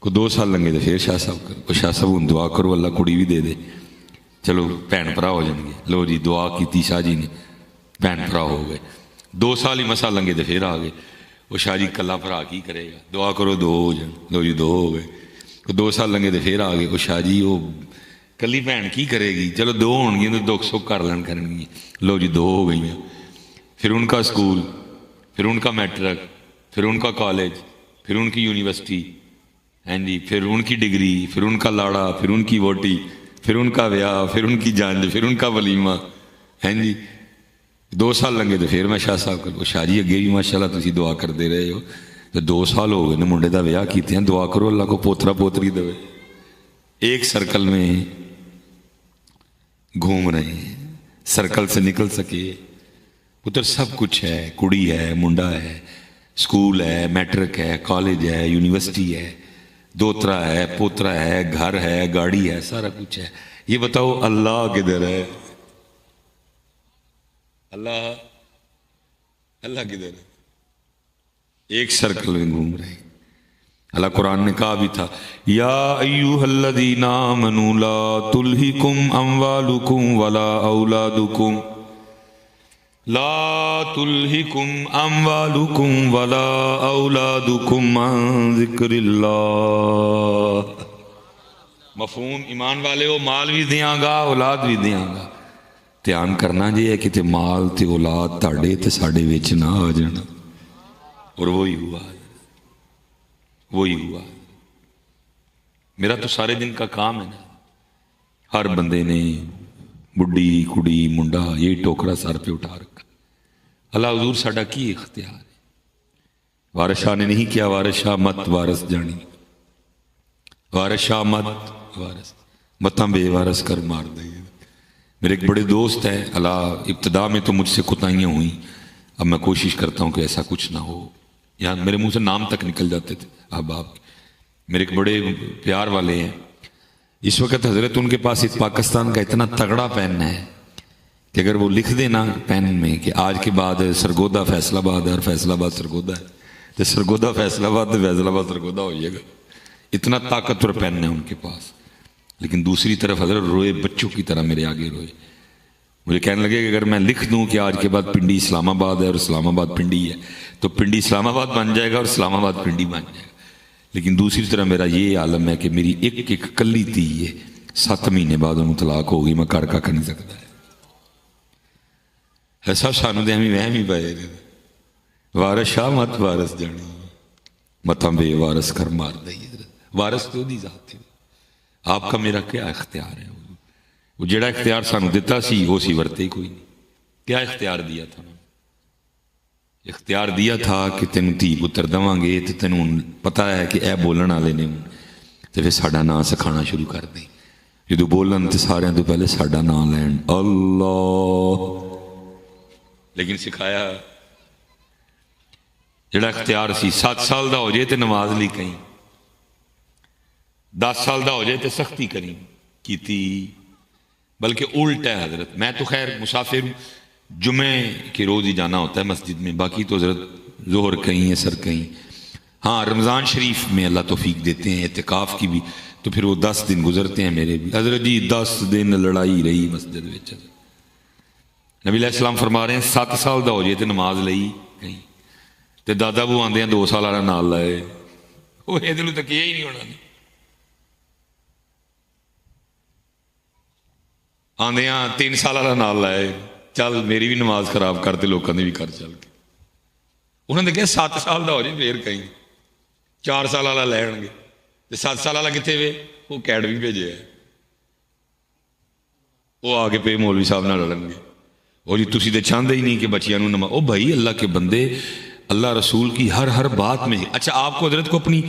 Speaker 1: کو 2 سال لنگے تو پھر شاہ صاحب کرو, شاہ صاحب ہوں دعا کرو اللہ کڑی بھی دے دے, چلو بھن بھرا ہو جان گے. لو جی دعا کی شاہ جی نے, بھن بھرا ہو گئے. 2 سال ہی مسا لنگے تو پھر آ گئے. وہ شاہ جی کلا بھرا کی کرے گا, دعا کرو 2 ہو جان. لو جی 2 ہو گئے. 2 سال لنگے تو پھر آ گئے. وہ شاہ جی وہ کلی بھن کی کرے گی, چلو 2 ہون گیا تو دکھ سکھ کر لین کرن گی. لو جی 2 ہو گئی ہیں. پھر ان کا اسکول, پھر ان کا میٹرک, پھر ان کا کالج, پھر ان کی یونیورسٹی, ہاں جی, پھر ان کی ڈگری, پھر ان کا لاڑا, پھر ان کی ووٹی, پھر ان کا ویاہ, پھر ان کی جانج, پھر ان کا ولیمہ. ہاں جی 2 سال لنگے تو پھر میں شاہ صاحب کر. شاہ جی اگے بھی ماشاء اللہ تھی دعا کرتے رہے ہو, تو 2 سال ہو گئے نے منڈے کا ویاہ کیتے ہیں, دعا کرو اللہ کو پوترا پوتری دے. ایک سرکل میں گھوم رہے ہیں, سرکل سے نکل سکے. پتر سب کچھ ہے, کڑی ہے, منڈا ہے, اسکول ہے, میٹرک ہے, کالج ہے, یونیورسٹی ہے, دوترا ہے, پوترا ہے, گھر ہے, گاڑی ہے, سارا کچھ ہے. یہ بتاؤ اللہ کدھر ہے؟ اللہ اللہ کدھر ہے؟ ایک سرکل میں گھوم رہے ہیں. اللہ قرآن نے کہا بھی تھا, یا ایوہ الذین آمنوا لا تلہکم اموالکم ولا اولادکم, لا تلہکم اموالکم ولا اولادکم عن ذکر اللہ. مفہوم ایمان والے ہو, مال بھی دیاں گا, اولاد بھی دیاں گا. دھیان کرنا جی ہے کہ تے مال تے اولاد تاڑے تے ساڑے وچ نہ آ جانا. اور وہی ہوا, وہی ہوا. میرا تو سارے دن کا کام ہے نا, ہر بندے نے بڈھی کڑی منڈا یہ ٹوکرا سر پہ اٹھا رکھا. اللہ حضور ساڈا کی اختیار ہے؟ وارث شاہ نے نہیں کیا وارث شاہ مت وارث جانی, وارث شاہ مت وارث متاں بے وارث کر مار دے. میرے ایک بڑے دوست ہیں, اللہ ابتدا میں تو مجھ سے کوتاہیاں ہوئیں, اب میں کوشش کرتا ہوں کہ ایسا کچھ نہ ہو. یہاں میرے منہ سے نام تک نکل جاتے تھے احباب. میرے ایک بڑے پیار والے ہیں, اس وقت حضرت ان کے پاس پاکستان کا اتنا تگڑا پین ہے کہ اگر وہ لکھ دیں نا پین میں کہ آج کے بعد سرگودا فیصل آباد ہے اور فیصل آباد سرگودا ہے, تو سرگودا فیصل آباد تو فیصل آباد سرگودا ہو جائے گا. اتنا طاقتور پین ہے ان کے پاس. لیکن دوسری طرف حضرت روئے بچوں کی طرح میرے آگے روئے. مجھے کہنے لگے کہ اگر میں لکھ دوں کہ آج کے بعد پنڈی اسلام آباد ہے اور اسلام آباد پنڈی ہے, تو پنڈی اسلام آباد بن جائے گا اور اسلام آباد پنڈی بن جائے گا. لیکن دوسری طرح میرا یہ عالم ہے کہ میری ایک ایک کلی تھی, یہ 7 مہینے بعد انہوں طلاق ہو گئی, میں کر کا نہیں سکتا ہے. ایسا سانو دے ہمیں وہم ہی پائے گا. وارث شاہ مت وارث جانی, متاں بے وارث کر مار دئی. وارث تو دی ذات ہے. آپ کا میرا کیا اختیار ہے؟ وہ جڑا اختیار سانو دیتا سی وہ سی ورتے ہی کوئی نہیں. کیا اختیار دیا تھا؟ اختیار دیا تھا کہ تینوں دھی پتر دواں گے تو تینوں پتہ ہے کہ اے بولن والے نے, تو پھر ساڈا نام سکھانا شروع کر دیں. جدو بولن تو سارے تو پہلے ساڈا نام لین اللہ. لیکن سکھایا جڑا اختیار سی 7 سال دا ہو جائے تو نماز لی کہیں, 10 سال دا ہو جائے تو سختی کریں کیتی. بلکہ الٹ ہے حضرت. میں تو خیر مسافر ہوں, جمعے کے روز ہی جانا ہوتا ہے مسجد میں, باقی تو حضرت ظہر کہیں اثر کہیں. ہاں رمضان شریف میں اللہ توفیق دیتے ہیں اعتکاف کی بھی, تو پھر وہ 10 دن گزرتے ہیں میرے بھی. حضرت جی 10 دن لڑائی رہی مسجد میں. نبی علیہ السلام فرما رہے ہیں 7 سال دا ہو جائے تو نماز لئی کہیں, تو دادا بو آندے ہیں 2 سال والا نال لائے, وہ یہ تک یہ ہی نہیں ہونا. آندے ہیں 3 سال والا نال لائے, چل میری بھی نماز خراب کرتے لوگوں نے بھی کر چل کے. انہوں نے کہا 7 سال دا ہو جائے پھر کہیں, 4 سال والا لین گے. 7 سال والا کتنے وے, وہ اکیڈمی بھیجے ہے, وہ آ کے پہ مولوی صاحب نہ لڑن گے. وہ جی تسی تو چاہتے ہی نہیں کہ بچیاں نماز. او بھائی اللہ کے بندے, اللہ رسول کی ہر بات میں. اچھا آپ کو حضرت کو اپنی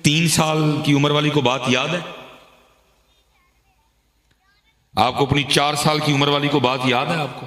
Speaker 1: 3 سال کی عمر والی کو بات یاد ہے؟ آپ کو اپنی 4 سال کی عمر والی کو بات یاد ہے آپ کو؟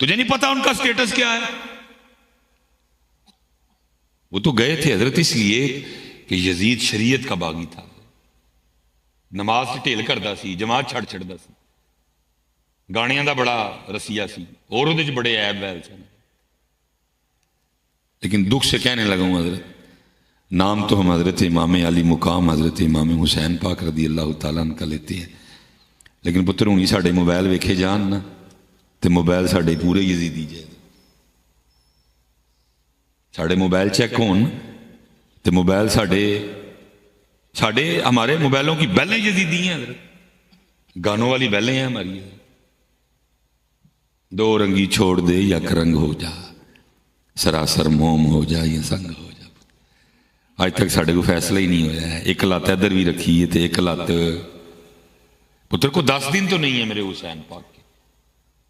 Speaker 1: تجھے نہیں پتا ان کا سٹیٹس کیا ہے؟ وہ تو گئے تھے حضرت اس لیے کہ یزید شریعت کا باغی تھا، نماز سے ٹھیل کردا سی، جماعت چھڑ چھڑدا سی، گانیاں دا بڑا رسیہ سی، اور وہ بڑے عیب ویل سن. لیکن دکھ سے کہنے لگا ہوں حضرت، نام تو ہم حضرت امام علی مقام حضرت امام حسین پاک رضی اللہ تعالیٰ عنہ کا لیتے ہیں، لیکن پتر ہونی ساڑھے موبائل ویکھے جان نا تو موبائل ساڑھے پورے یزیدی جائے، ساڑھے موبائل چیک ہون تو موبائل ساڑھے ہمارے موبائلوں کی بیلیں یزیدی ہیں حضرت، گانوں والی بیلیں ہیں ہماری. دو رنگی چھوڑ دے یا کرنگ ہو جا، سراسر موم ہو جا یا سنگ ہو جا. آج تک ساڑھے کو فیصلہ ہی نہیں ہوا ہے. ایک لات ادھر بھی رکھی ہے تو ایک لات پتر کو 10 دن تو نہیں ہے میرے حسین پاک کے.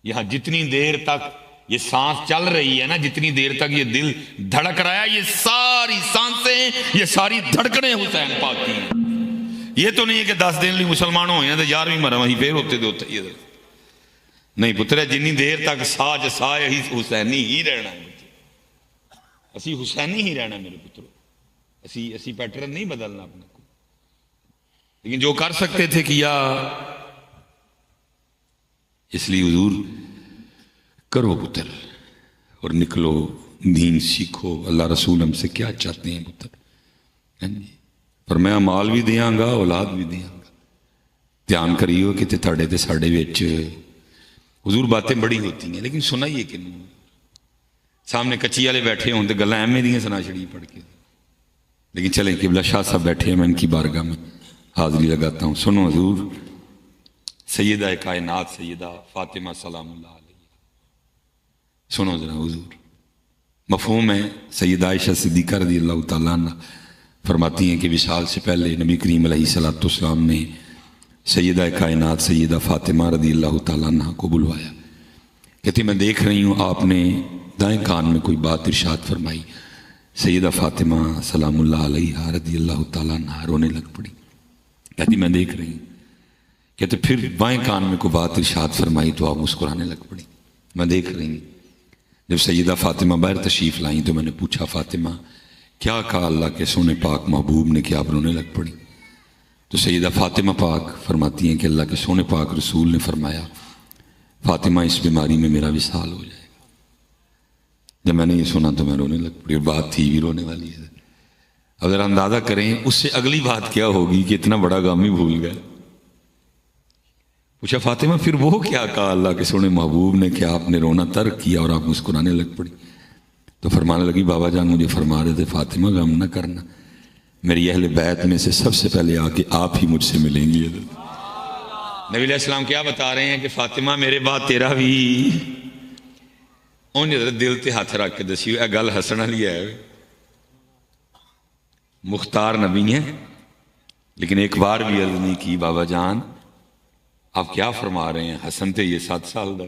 Speaker 1: یہاں جتنی دیر تک یہ سانس چل رہی ہے نا، جتنی دیر تک یہ دل دھڑک رہا ہے، یہ ساری سانسیں، یہ ساری دھڑکنیں حسین پاک کی ہیں. یہ تو نہیں ہے کہ 10 دن لی مسلمان ہوئے ہیں تو 11ویں مرہ وہیں پھر ہوتے یہ نہیں پتر ہے. جنی دیر تک ساج سائے ہی حسینی ہی رہنا ہے، اسی حسینی ہی رہنا میرے پتروں، اسی پیٹرن نہیں بدلنا اپنے کو. لیکن جو کر سکتے تھے کیا، اس لیے حضور کرو پتر اور نکلو، دین سیکھو، اللہ رسول ہم سے کیا چاہتے ہیں پتر. فرمایا مال بھی دیاں گا، اولاد بھی دیاں گا. دھیان کریو کہ تھاڑے تے ساڑے وچ حضور باتیں بڑی ہوتی ہیں لیکن سنائیے کہ نہیں. سامنے کچی والے بیٹھے ہوں تو گلاں ایویں دیاں سنا چھڑی پڑھ کے. لیکن چلیں قبلہ شاہ صاحب بیٹھے ہیں، میں ان کی بارگاہ میں حاضری لگاتا ہوں. سنو حضور سیدہ کائنات سیدہ فاطمہ سلام اللہ علیہ، سنو ذرا حضور. مفہوم ہے سیدہ عائشہ صدیقہ رضی اللہ تعالیٰ عنہ فرماتی ہیں کہ وصال سے پہلے نبی کریم علیہ السلام نے سیدہ کائنات سیدہ فاطمہ رضی اللہ تعالیٰ عنہ کو بلوایا. کہتی میں دیکھ رہی ہوں آپ نے دائیں کان میں کوئی بات ارشاد فرمائی. سیدہ فاطمہ سلام اللہ علیہ رضی اللہ تعالیٰ عنہ رونے لگ پڑی. کہتی میں دیکھ رہی ہوں. کہتے پھر بائیں کان میں کوئی بات ارشاد فرمائی تو آپ مسکرانے لگ پڑی. میں دیکھ رہی ہوں. جب سیدہ فاطمہ باہر تشریف لائیں تو میں نے پوچھا فاطمہ کیا کہا اللہ کے سونے پاک محبوب نے کہ آپ رونے لگ پڑی؟ تو سیدہ فاطمہ پاک فرماتی ہیں کہ اللہ کے سونے پاک رسول نے فرمایا فاطمہ اس بیماری میں میرا وصال ہو جائے گا. جب میں نے یہ سنا تو میں رونے لگ پڑی، اور بات تھی بھی رونے والی ہے. اگر اندازہ کریں اس سے اگلی بات کیا ہوگی کہ اتنا بڑا غم ہی بھول گئے. پوچھا فاطمہ پھر وہ کیا کہا اللہ کے سونے محبوب نے کہ آپ نے رونا ترک کیا اور آپ مسکرانے لگ پڑی؟ تو فرمانے لگی بابا جان مجھے فرما رہے تھے فاطمہ غم نہ کرنا، میری اہل بیت میں سے سب سے پہلے آ کے آپ ہی مجھ سے ملیں گی. نبی علیہ السلام کیا بتا رہے ہیں کہ فاطمہ میرے بعد تیرا بھی ان حضرت دل تے ہاتھ رکھ کے دسی اے گل ہسن والی ہے. مختار نبی ہیں لیکن ایک بار بھی عرض نہیں کی بابا جان آپ کیا فرما رہے ہیں، حسن تے یہ 7 سال دا.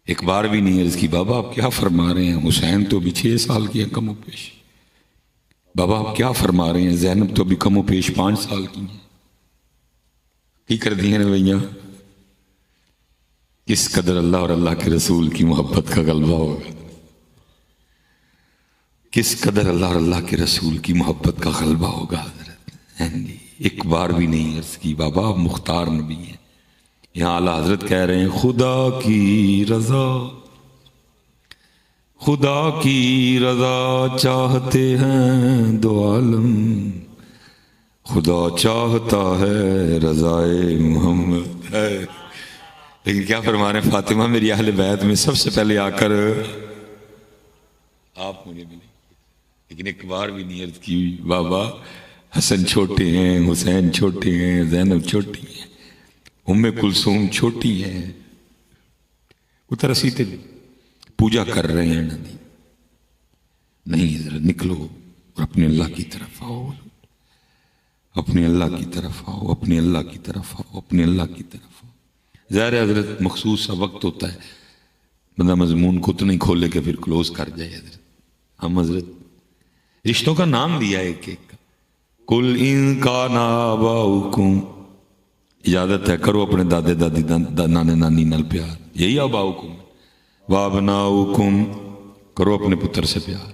Speaker 1: ایک بار بھی نہیں عرض کی بابا آپ کیا فرما رہے ہیں، حسین تو بھی 6 سال کی ہے کم و پیش. بابا آپ کیا فرما رہے ہیں، زینب تو بھی کم و پیش 5 سال کی ہیں. کی کر دی ہیں رویاں. کس قدر اللہ اور اللہ کے رسول کی محبت کا غلبہ ہوگا، کس قدر اللہ اور اللہ کے رسول کی محبت کا غلبہ ہوگا حضرت. ایک بار بھی نہیں عرض کی بابا آپ مختار نبی ہیں. یہاں اعلیٰ حضرت کہہ رہے ہیں خدا کی رضا، خدا کی رضا چاہتے ہیں دو عالم، خدا چاہتا ہے رضائے محمد ہے. لیکن کیا فرما رہے ہیں فاطمہ میری اہل بیت میں سب سے پہلے آ کر آپ مجھے ملیں. لیکن ایک بار بھی نہیں عرض کی بابا حسن چھوٹے ہیں، حسین چھوٹے ہیں، زینب چھوٹی ہیں، ام کلثوم چھوٹی ہیں، اتر سیتے پوجا کر رہے ہیں. نہیں حضرت نکلو اور اپنے اللہ کی طرف آؤ، اپنے اللہ کی طرف آؤ، اپنے اللہ کی طرف آؤ، اپنے اللہ کی طرف آؤ. ظاہر حضرت مخصوص سا وقت ہوتا ہے بندہ مضمون کو تو نہیں کھولے کہ پھر کلوز کر جائے. حضرت ہم حضرت رشتوں کا نام دیا ایک ایک کا. کل ان کا ناباؤکم، اجازت ہے کرو اپنے دادے دادی نانے نانی نال پیار. یہی آباؤکم وابناؤکم کرو اپنے پتر سے پیار،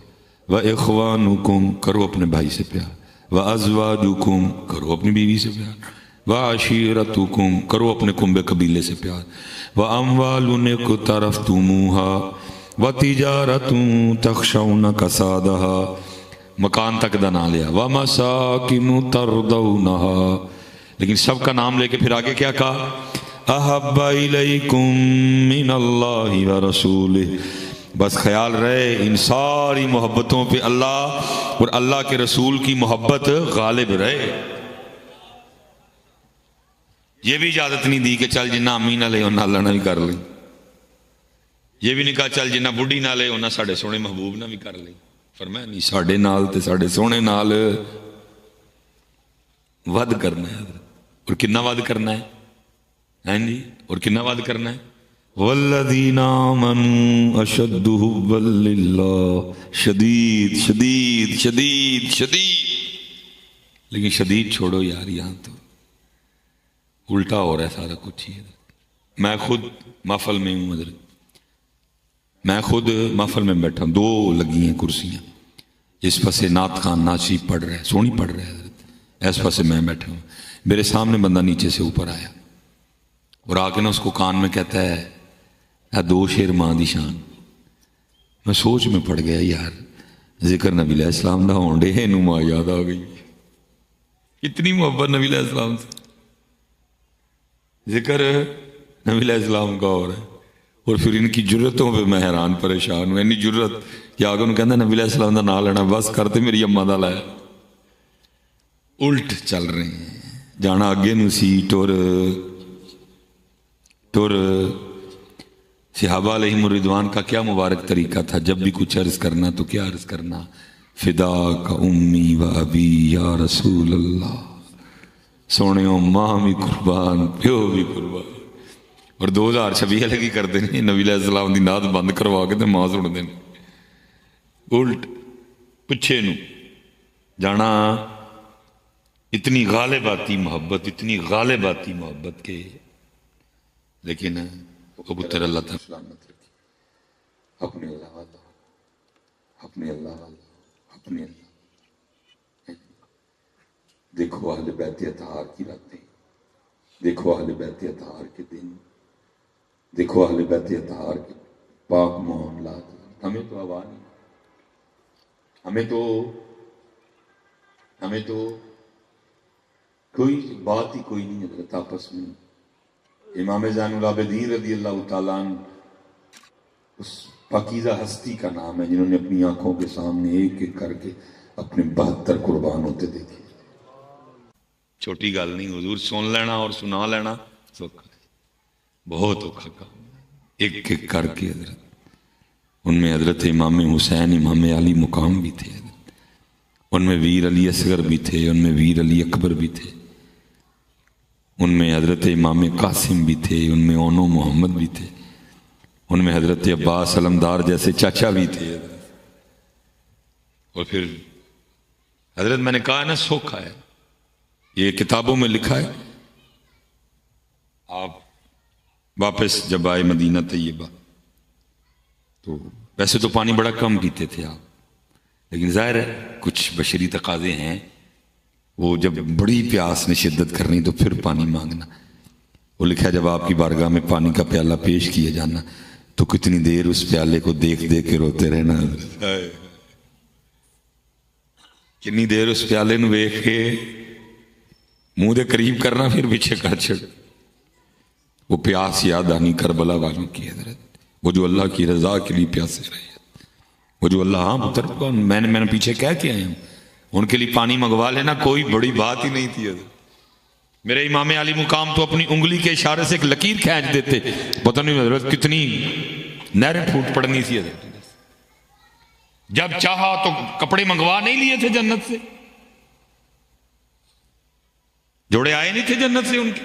Speaker 1: واخوانکم کرو اپنے بھائی سے پیار، وازواجکم کرو اپنی بیوی سے پیار، وعشیرتکم کرو اپنے کنبے قبیلے سے پیار، واموال اقترفتموها وتجارت تخشون کسادها مکان تک دا نام لیا، ومساکن ترضونها لیکن سب کا نام لے کے پھر آگے کیا کہا، احب الیکم من اللہ ورسولہ، بس خیال رہے ان ساری محبتوں پہ اللہ اور اللہ کے رسول کی محبت غالب رہے۔ یہ بھی اجازت نہیں دی کہ چل جنہ امی نہ لے انہاں اللہ نہ بھی کر لیں، یہ بھی نہیں کہا چل جنہ بڈھی نہ لے انہاں ساڑھے سونے محبوب نہ بھی کر لیں، فرمایا نہیں ساڑھے نال تے ساڑھے سونے نال ود کرنا ہے، اور کنا ود کرنا ہے ہیں جی، اور کنا ود کرنا ہے، والذین آمنوا اشد حبا للہ، شدید شدید شدید شدید، لیکن شدید چھوڑو یار، یہاں تو الٹا ہو رہا ہے سارا کچھ ہی۔ میں خود محفل میں ہوں حضرت، میں خود محفل میں بیٹھا ہوں، دو لگی ہیں کرسیاں، اس پاسے نعت خان ناچی پڑھ رہے ہیں، سونی پڑھ رہے ہیں حضرت، اس پاسے میں بیٹھا ہوں، میرے سامنے بندہ نیچے سے اوپر آیا اور آ کے نا اس کو کان میں کہتا ہے اے دو شیر ماں دی شان۔ میں سوچ میں پڑ گیا یار، ذکر نبی علیہ السلام دا ہون ڈے ہے، ماں یاد آ گئی، اتنی محبت نبی علیہ السلام سے، ذکر نبی علیہ السلام کا ہو رہا ہے، اور پھر ان کی جرتوں پہ میں حیران پریشان ہوں، انی جرت کہ آگے انہوں کہنا نبی علیہ السلام دا نام لینا بس کرتے میری اماں دا لایا، الٹ چل رہے ہیں، جانا آگے نو سی ٹور صحابہ علیہم الرضوان کا کیا مبارک طریقہ تھا، جب بھی کچھ عرض کرنا تو کیا عرض کرنا، فدا کا امی و ابی یا رسول اللہ، سونے ماں بھی قربان پیو بھی قربان، اور 2026 لگی کر دیں نبی علیہ السلام دی نعت بند کروا کے تے ماں سن دیں، الٹ پچھے نو جانا، اتنی غالب آتی محبت، اتنی غالب آتی محبت کے، لیکن کبوتر اللہ تعالیٰ سلامت رکھی، اپنے اللہ والا، اپنے اللہ والا، اپنے اللہ۔ دیکھو اہل بیت اطہار کی راتیں، دیکھو اہل بیت اطہار کے دن، دیکھو اہل بیت اطہار کے پاک معاملات، ہمیں تو آواز نہیں، ہمیں تو کوئی بات ہی کوئی نہیں حضرت آپس میں۔ امام زین العابدین رضی اللہ تعالیٰ عنہ اس پاکیزہ ہستی کا نام ہے جنہوں نے اپنی آنکھوں کے سامنے ایک ایک کر کے اپنے 72 قربان ہوتے دیکھے۔ چھوٹی گل نہیں، حضور سن لینا اور سنا لینا سوکھا ہے، بہت اوکھا کام، ایک ایک کر کے حضرت۔ ان میں حضرت امام حسین امام علی مقام بھی تھے، ان میں ویر علی اصغر بھی تھے، ان میں ویر علی اکبر بھی تھے، ان میں حضرت امام قاسم بھی تھے، ان میں اونو محمد بھی تھے، ان میں حضرت عباس علمدار جیسے چاچا بھی تھے، اور پھر حضرت میں نے کہا نا سوکھا ہے، یہ کتابوں میں لکھا ہے۔ آپ واپس جب آئے مدینہ طیبہ تو ویسے تو پانی بڑا کم پیتے تھے آپ، لیکن ظاہر ہے کچھ بشری تقاضے ہیں، وہ جب بڑی پیاس نے شدت کرنی تو پھر پانی مانگنا۔ وہ لکھا جب آپ کی بارگاہ میں پانی کا پیالہ پیش کیا جانا تو کتنی دیر اس پیالے کو دیکھ دیکھ کے روتے رہنا، کتنی دیر اس پیالے نو ویکھ کے منہ دے قریب کرنا پھر پیچھے کر چھڑ۔ وہ پیاس یاد آنی کربلا والوں کی حضرت، وہ جو اللہ کی رضا کے لیے پیاسے رہے، وہ جو اللہ، ہاں پتر میں نے پیچھے کہہ کے آیا ہوں، ان کے لیے پانی منگوا لینا کوئی بڑی بات ہی نہیں تھی حضرت۔ میرے امام علی مقام تو اپنی انگلی کے اشارے سے ایک لکیر کھینچ دیتے، پتہ نہیں حضرت کتنی نہریں پھوٹ پڑنی تھی حضرت۔ جب چاہا تو کپڑے منگوا نہیں لیے تھے جنت سے، جوڑے آئے نہیں تھے جنت سے ان کے،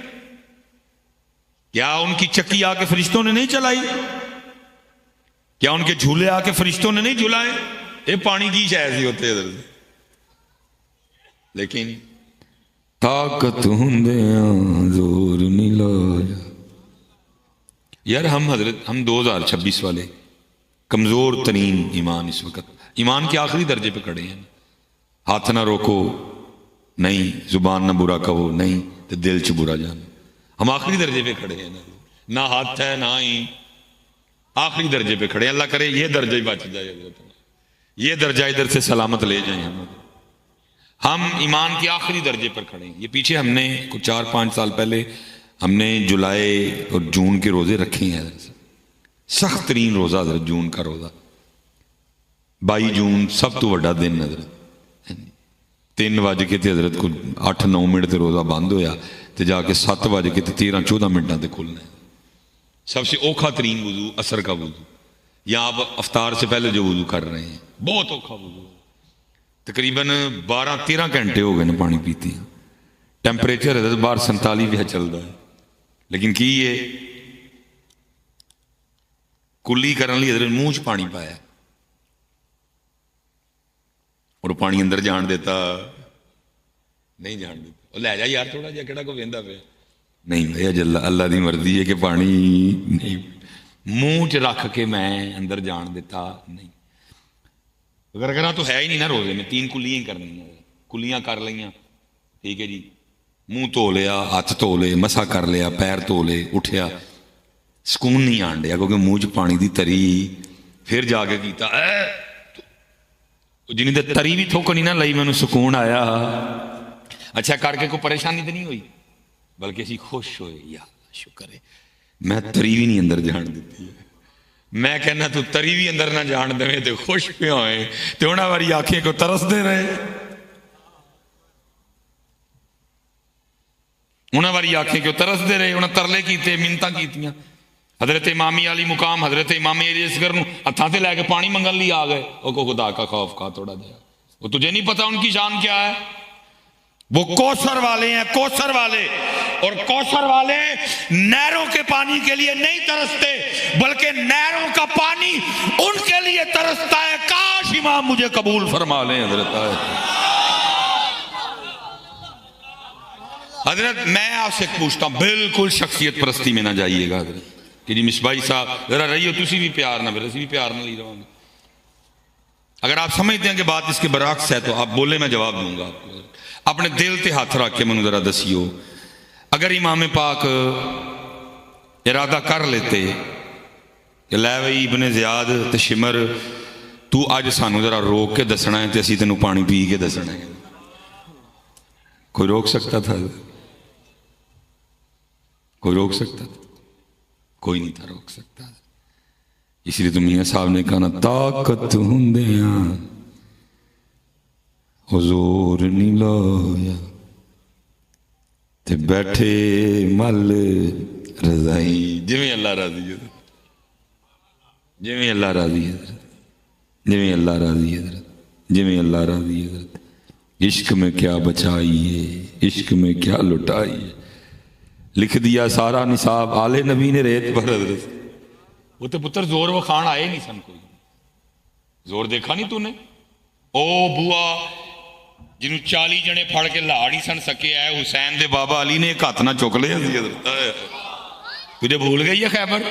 Speaker 1: کیا ان کی چکی آ کے فرشتوں نے نہیں چلائی؟ کیا ان کے جھولے آ کے فرشتوں نے نہیں جھلائے؟ یہ پانی کی شاید ہی ہوتے حضرت، لیکن طاقت ہندیاں زور نہیں لایا، یار ہم 2026 والے کمزور ترین ایمان اس وقت ایمان کے آخری درجے پہ کھڑے ہیں. ہاتھ نہ روکو نہیں, زبان نہ برا کہو نہیں, تو دل چ برا جانا. ہم آخری درجے پہ کھڑے ہیں, نہ ہاتھ ہے نہ ہی, آخری درجے پہ کھڑے ہیں. اللہ کرے یہ درجہ ہی بچ جائے, یہ درجہ ادھر سے سلامت لے جائیں. ہم ایمان کے آخری درجے پر کھڑے ہیں. یہ پیچھے ہم نے کچھ 4-5 سال پہلے ہم نے جولائی اور جون کے روزے رکھے ہیں. سخت ترین روزہ حضرت جون کا روزہ, 22 جون سب تو بڑا دن حضرت. 3 بج کے حضرت کو 8-9 منٹ تے روزہ بند ہویا, تے جا کے 7 بج کے 13-14 منٹاں تے کھلنا ہے. سب سے اوکھا ترین وضو عصر کا وضو, یا آپ افطار سے پہلے جو وضو کر رہے ہیں بہت اوکھا وضو. تقریباً 12-13 گھنٹے ہو گئے نا پانی پیتے ہیں. ٹیمپریچر حضرت باہر 47 بھی چل رہا ہے, لیکن کی یہ کلی کرنے لی حضرت منہ چ پانی پایا اور پانی اندر جان دیتا نہیں, جان دیتا لے جا یار تھوڑا جہا کہڑا کو ویندا پیا نہیں بھائی, اللہ دی مرضی ہے کہ پانی نہیں منہ چ رکھ کے میں اندر جان دیتا نہیں. اگر کرا تو ہے ہی نہیں نا روزے میں, 3 کلیاں ہی کرنی ہیں, کلیاں کر لیا ٹھیک ہے جی, منہ دھو لیا, ہاتھ دھو لے, مسا کر لیا, پیر دھو لے, اٹھیا, سکون نہیں آن ڈیا کیونکہ منہ چ پانی دی تری. پھر جا کے کیتا جنہیں دے تری بھی تھوک نہیں نہ لئی میں سکون آیا. اچھا کر کے کوئی پریشانی تو نہیں ہوئی, بلکہ اسی خوش ہوئے, یا شکر ہے میں تری بھی نہیں اندر جان دیتی ہے. میں کہنا تو تری بھی اندر نہ جان دے تو خوش پہ ہوئے تو انہاں والی آنکھیں کو ترس دے رہے, انہاں والی آنکھیں کو ترس دے رہے, انہاں ترلے کیتے, منتاں کیتیاں. حضرت امامی علی مقام حضرت امام علی اصغر نو ہتھاں تے لے کے پانی منگن لی آ گئے. او کو خدا کا خوف کھا تھوڑا دیا, وہ تجھے نہیں پتا ان کی شان کیا ہے. وہ کوثر والے ہیں, کوثر والے, اور کوثر والے نہروں کے پانی کے لیے نہیں ترستے بلکہ نہروں کا پانی ان کے لیے ترستا ہے. کاش امام مجھے قبول فرما لیں. حضرت میں آپ سے پوچھتا ہوں, بالکل شخصیت پرستی میں نہ جائیے گا حضرت کہ جی مصباحی صاحب ذرا رہیے, تسی بھی پیار نہ پھر اسی بھی پیار نہ لی رہا ہوں. اگر آپ سمجھتے ہیں کہ بات اس کے برعکس ہے تو آپ بولے, میں جواب دوں گا آپ کو. اپنے دل تے ہاتھ رکھ کے منو ذرا دسیو, اگر امام پاک ارادہ کر لیتے کہ لے وئی ابن زیاد تے شمر تو اج سانو ذرا روک کے دسنا ہے تے اسی تینوں پانی پی کے دسنا ہے, کوئی روک سکتا تھا؟ کوئی روک سکتا تھا؟ کوئی نہیں تھا روک سکتا. اس لیے تو میاں صاحب نے کہا نا, طاقت ہوندیاں حضور نہیں لایا تے بیٹھے مل رضائی. جویں اللہ راضی ہے, جویں اللہ راضی ہے, جویں اللہ راضی ہے, جویں اللہ راضی ہے. عشق میں کیا بچائیے, عشق میں کیا لٹائیے. لکھ دیا سارا نصاب آل نبی نے ریت پر حضرت. وہ تو پتر زور و خان آئے نہیں سن, کوئی زور دیکھا نہیں تو نے. او بوا جنہوں 40 جنے پھڑ کے لا نہیں سن سکے ہے, حسین دے بابا علی نے ایک ہاتھ نہ چک لے. تجھے بھول گئی ہے خیبر,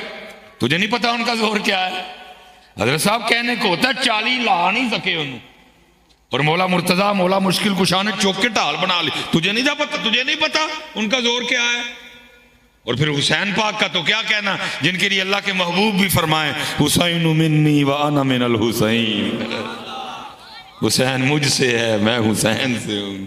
Speaker 1: تجھے نہیں پتا ان کا زور کیا ہے. حضرت صاحب کہنے کو ہوتا 40 لا نہیں سکے انہوں, اور مولا مرتضیٰ مولا مشکل کشا نے چوک کے ڈھال بنا لی. تجھے نہیں پتا ان کا زور کیا ہے. اور پھر حسین پاک کا تو کیا کہنا, جن کے لیے اللہ کے محبوب بھی فرمائیں حسین منی وانا من الحسین, حسین مجھ سے ہے میں حسین سے ہوں.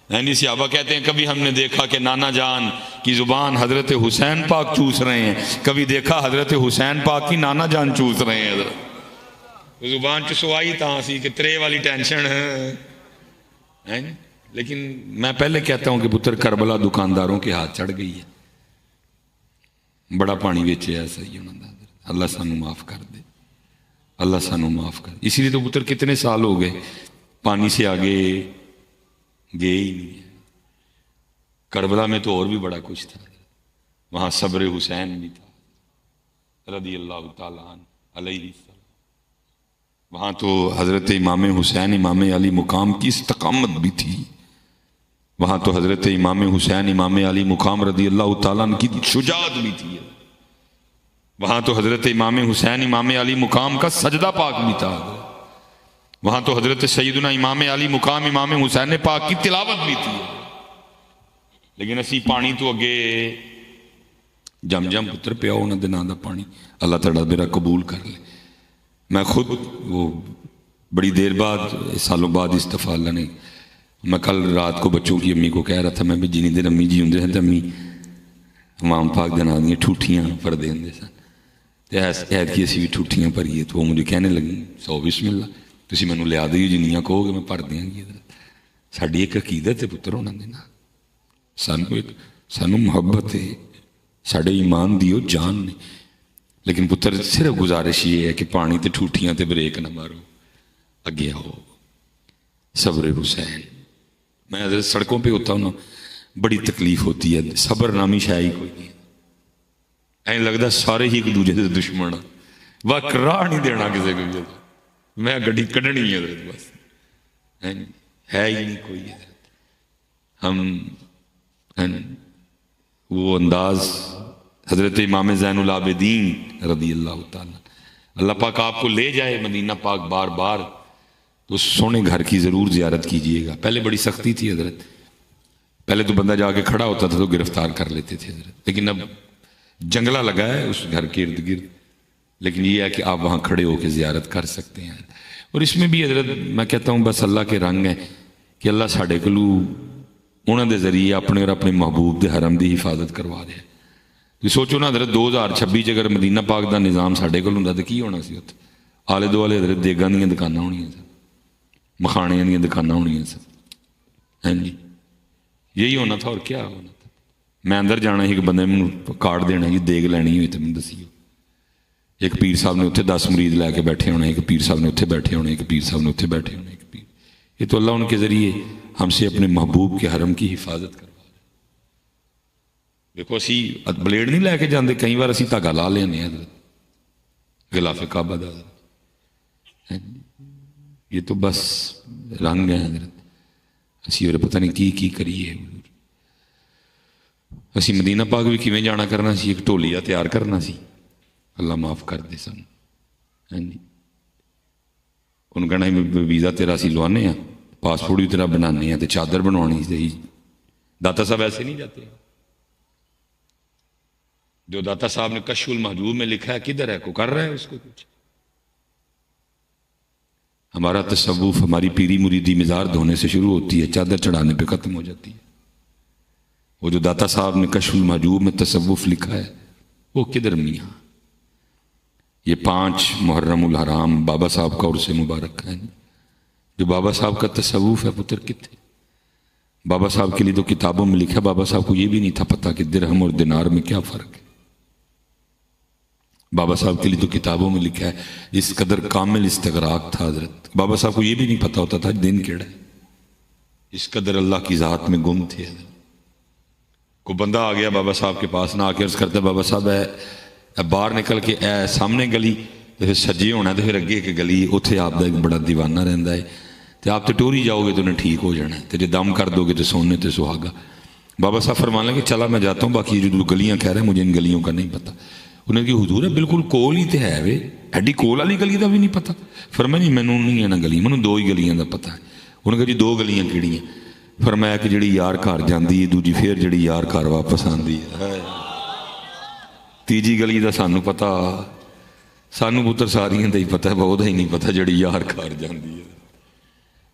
Speaker 1: یعنی صحابہ کہتے ہیں کبھی ہم نے دیکھا کہ نانا جان کی زبان حضرت حسین پاک چوس رہے ہیں, کبھی دیکھا حضرت حسین پاک کی نانا جان چوس رہے ہیں. حضرت زبان چسوائی تاں سی کہ ترے والی ٹینشن ہے. لیکن میں پہلے کہتا ہوں کہ پتر کربلا دکانداروں کے ہاتھ چڑھ گئی ہے, بڑا پانی بیچے ایسا ہی انہوں نے. اللہ سانو معاف کر دے, اللہ سانو معاف کر. اسی لیے تو پتر کتنے سال ہو گئے پانی سے آگے گئے ہی نہیں. کربلا میں تو اور بھی بڑا کچھ تھا, وہاں صبر حسین بھی تھا رضی اللہ تعالیٰ عنہ علیہ السلام. وہاں تو حضرت امام حسین امام علی مقام کی استقامت بھی تھی. وہاں تو حضرت امام حسین امام علی مقام رضی اللہ تعالیٰ عنہ کی شجاعت بھی تھی. وہاں تو حضرت امام حسین امام علی مقام کا سجدہ پاک بھی تھا، وہاں تو حضرت سیدنا امام علی مقام امام حسین پاک کی تلاوت بھی تھی، لیکن اسی پانی تو اگے جم جم پتر پیا انہوں دے نام دا پانی، اللہ تعالیٰ میرا قبول کر لے۔ میں خود وہ بڑی دیر بعد سالوں بعد استفا اللہ نے، میں کل رات کو بچوں کی امی کو کہہ رہا تھا، میں بھی جنی دن امی جی ہوں ہیں تو امی امام پاک دے نام دیا ٹھوٹیاں پڑھ دیں سن، تو عید کی اسی بھی ٹھوٹیاں پڑھیے، تو وہ مجھے کہنے لگی 100 بسم اللہ تسی مینوں لیا دیو جنیاں کہو گے میں پڑھ دیاں گی۔ ساڈی ایک عقیدت ہے پتر انہوں نے، سانوں محبت ہے، ساڈے ایمان دیو جان نے، لیکن پتر صرف گزارش یہ ہے کہ پانی تے ٹھوٹیاں تے بریک نہ مارو، اگے آؤ۔ صبر حسین، میں حضرت سڑکوں پہ ہوتا ہوں نا، بڑی تکلیف ہوتی ہے، صبر نامی شاعری کوئی نہیں، این لگتا سارے ہی ایک دوجے سے دشمن، وقت راہ نہیں دینا کسی کو، میں گڈی کڈنی ہے حضرت، بس ہے ہی نہیں کوئی حضرت۔ ہم وہ انداز حضرت امام زین العابدین رضی اللہ تعالیٰ، اللہ پاک آپ کو لے جائے مدینہ پاک بار بار، تو اس سونے گھر کی ضرور زیارت کیجئے گا۔ پہلے بڑی سختی تھی حضرت، پہلے تو بندہ جا کے کھڑا ہوتا تھا تو گرفتار کر لیتے تھے حضرت، لیکن اب جنگلہ لگا ہے اس گھر کے ارد گرد، لیکن یہ ہے کہ آپ وہاں کھڑے ہو کے زیارت کر سکتے ہیں۔ اور اس میں بھی حضرت میں کہتا ہوں بس اللہ کے رنگ ہیں کہ اللہ ساڑھے کلو انہوں دے ذریعے اپنے اور اپنے محبوب دے حرم دی حفاظت کروا دے۔ یہ سوچو نا حضرت 2026 اگر مدینہ پاک دا نظام ساڑھے کل ہوں تو کی ہونا سی ہوتا، آلے دوالے حضرت دیگاں دیاں دکاناں ہونیاں سن، مکھانے دیاں دکاناں ہونیاں سن، ہاں جی یہی ہونا تھا اور کیا ہونا تھا۔ میں اندر جانا ہی کہ بندے میں کارڈ دینا ہی دیگ لینی ہوئی تو میں دسیو، ایک پیر صاحب نے اتنے 10 مرید لے کے بیٹھے ہونے، ایک پیر صاحب نے اتنے بیٹھے ہونے، ایک پیر صاحب نے اتنے بیٹھے ہونے، ایک پیر، یہ تو اللہ ان کے ذریعے ہم سے اپنے محبوب کے حرم کی حفاظت کروا دے۔ دیکھو اسی بلیڈ نہیں لے کے جاندے، کئی بار اسی دھاگا لا لینے حضرت غلاف کعبہ دا، یہ تو بس رنگ ہے حضرت، اسی اور پتہ نہیں کی کریے۔ اسی مدینہ پاک بھی کیویں جانا کرنا سی، ایک ٹولیہ تیار کرنا سی، اللہ معاف کر دے سن، ہاں جی انہوں کہنا ویزا تیرا سی لوانے ہیں، پاسپورٹ بھی تیرا بنانے ہیں، تے چادر بنوانی سی۔ داتا صاحب ایسے نہیں جاتے، جو داتا صاحب نے کشف المحجوب میں لکھا ہے کدھر ہے، کو کر رہا ہے اس کو کچھ؟ ہمارا تصوف، ہماری پیری مریدی مزار دھونے سے شروع ہوتی ہے، چادر چڑھانے پہ ختم ہو جاتی ہے۔ وہ جو داتا صاحب نے کشف المحجوب میں تصوف لکھا ہے وہ کدھر میاں؟ یہ 5 محرم الحرام بابا صاحب کا عرص مبارک ہے، جو بابا صاحب کا تصوف ہے پتر کتنے؟ بابا صاحب کے لیے تو کتابوں میں لکھا، بابا صاحب کو یہ بھی نہیں تھا پتا کہ درہم اور دینار میں کیا فرق ہے۔ بابا صاحب کے لیے تو کتابوں میں لکھا ہے اس قدر کامل استغراق تھا حضرت، بابا صاحب کو یہ بھی نہیں پتا ہوتا تھا دن کیڑا ہے، اس قدر اللہ کی ذات میں گم تھے حضرت۔ کو بندہ آ گیا بابا صاحب کے پاس نہ آ کے عرض کرتا ہے بابا صاحب اے باہر نکل کے اے سامنے گلی تو پھر سجے ہونا ہے، تو پھر اگے ایک گلی اتنے آپ کا ایک بڑا دیوانہ رہتا ہے، تو آپ تو ٹوری جاؤ گے تو انہیں ٹھیک ہو جانا ہے، تو جب دم کر دو گے تو سونے تو سہاگا۔ بابا صاحب فرمان لیں کہ چلا میں جاتا ہوں، باقی جو گلیاں کہہ رہے ہیں مجھے ان گلیوں کا نہیں پتا۔ انہیں کہ حضور ہے بالکل کول ہی تو ہے وے، ایڈی کول والی گلی کا بھی نہیں پتا؟ فرمایا نہیں مینوں نہیں ہے نا گلی، مینوں 2 ہی گلیاں کا پتا ہے۔ انہوں نے کہا جی 2 گلیاں کیڑیاں؟ فرمایا کہ جڑی یار گھر جاندی ہے دوجی پھر جڑی یار گھر واپس آندی ہے، تیجی گلی دا سانو پتا، سانو پتر ساریاں دا ہی پتا ہے، بہت ہی نہیں پتا جڑی یار گھر جاندی ہے۔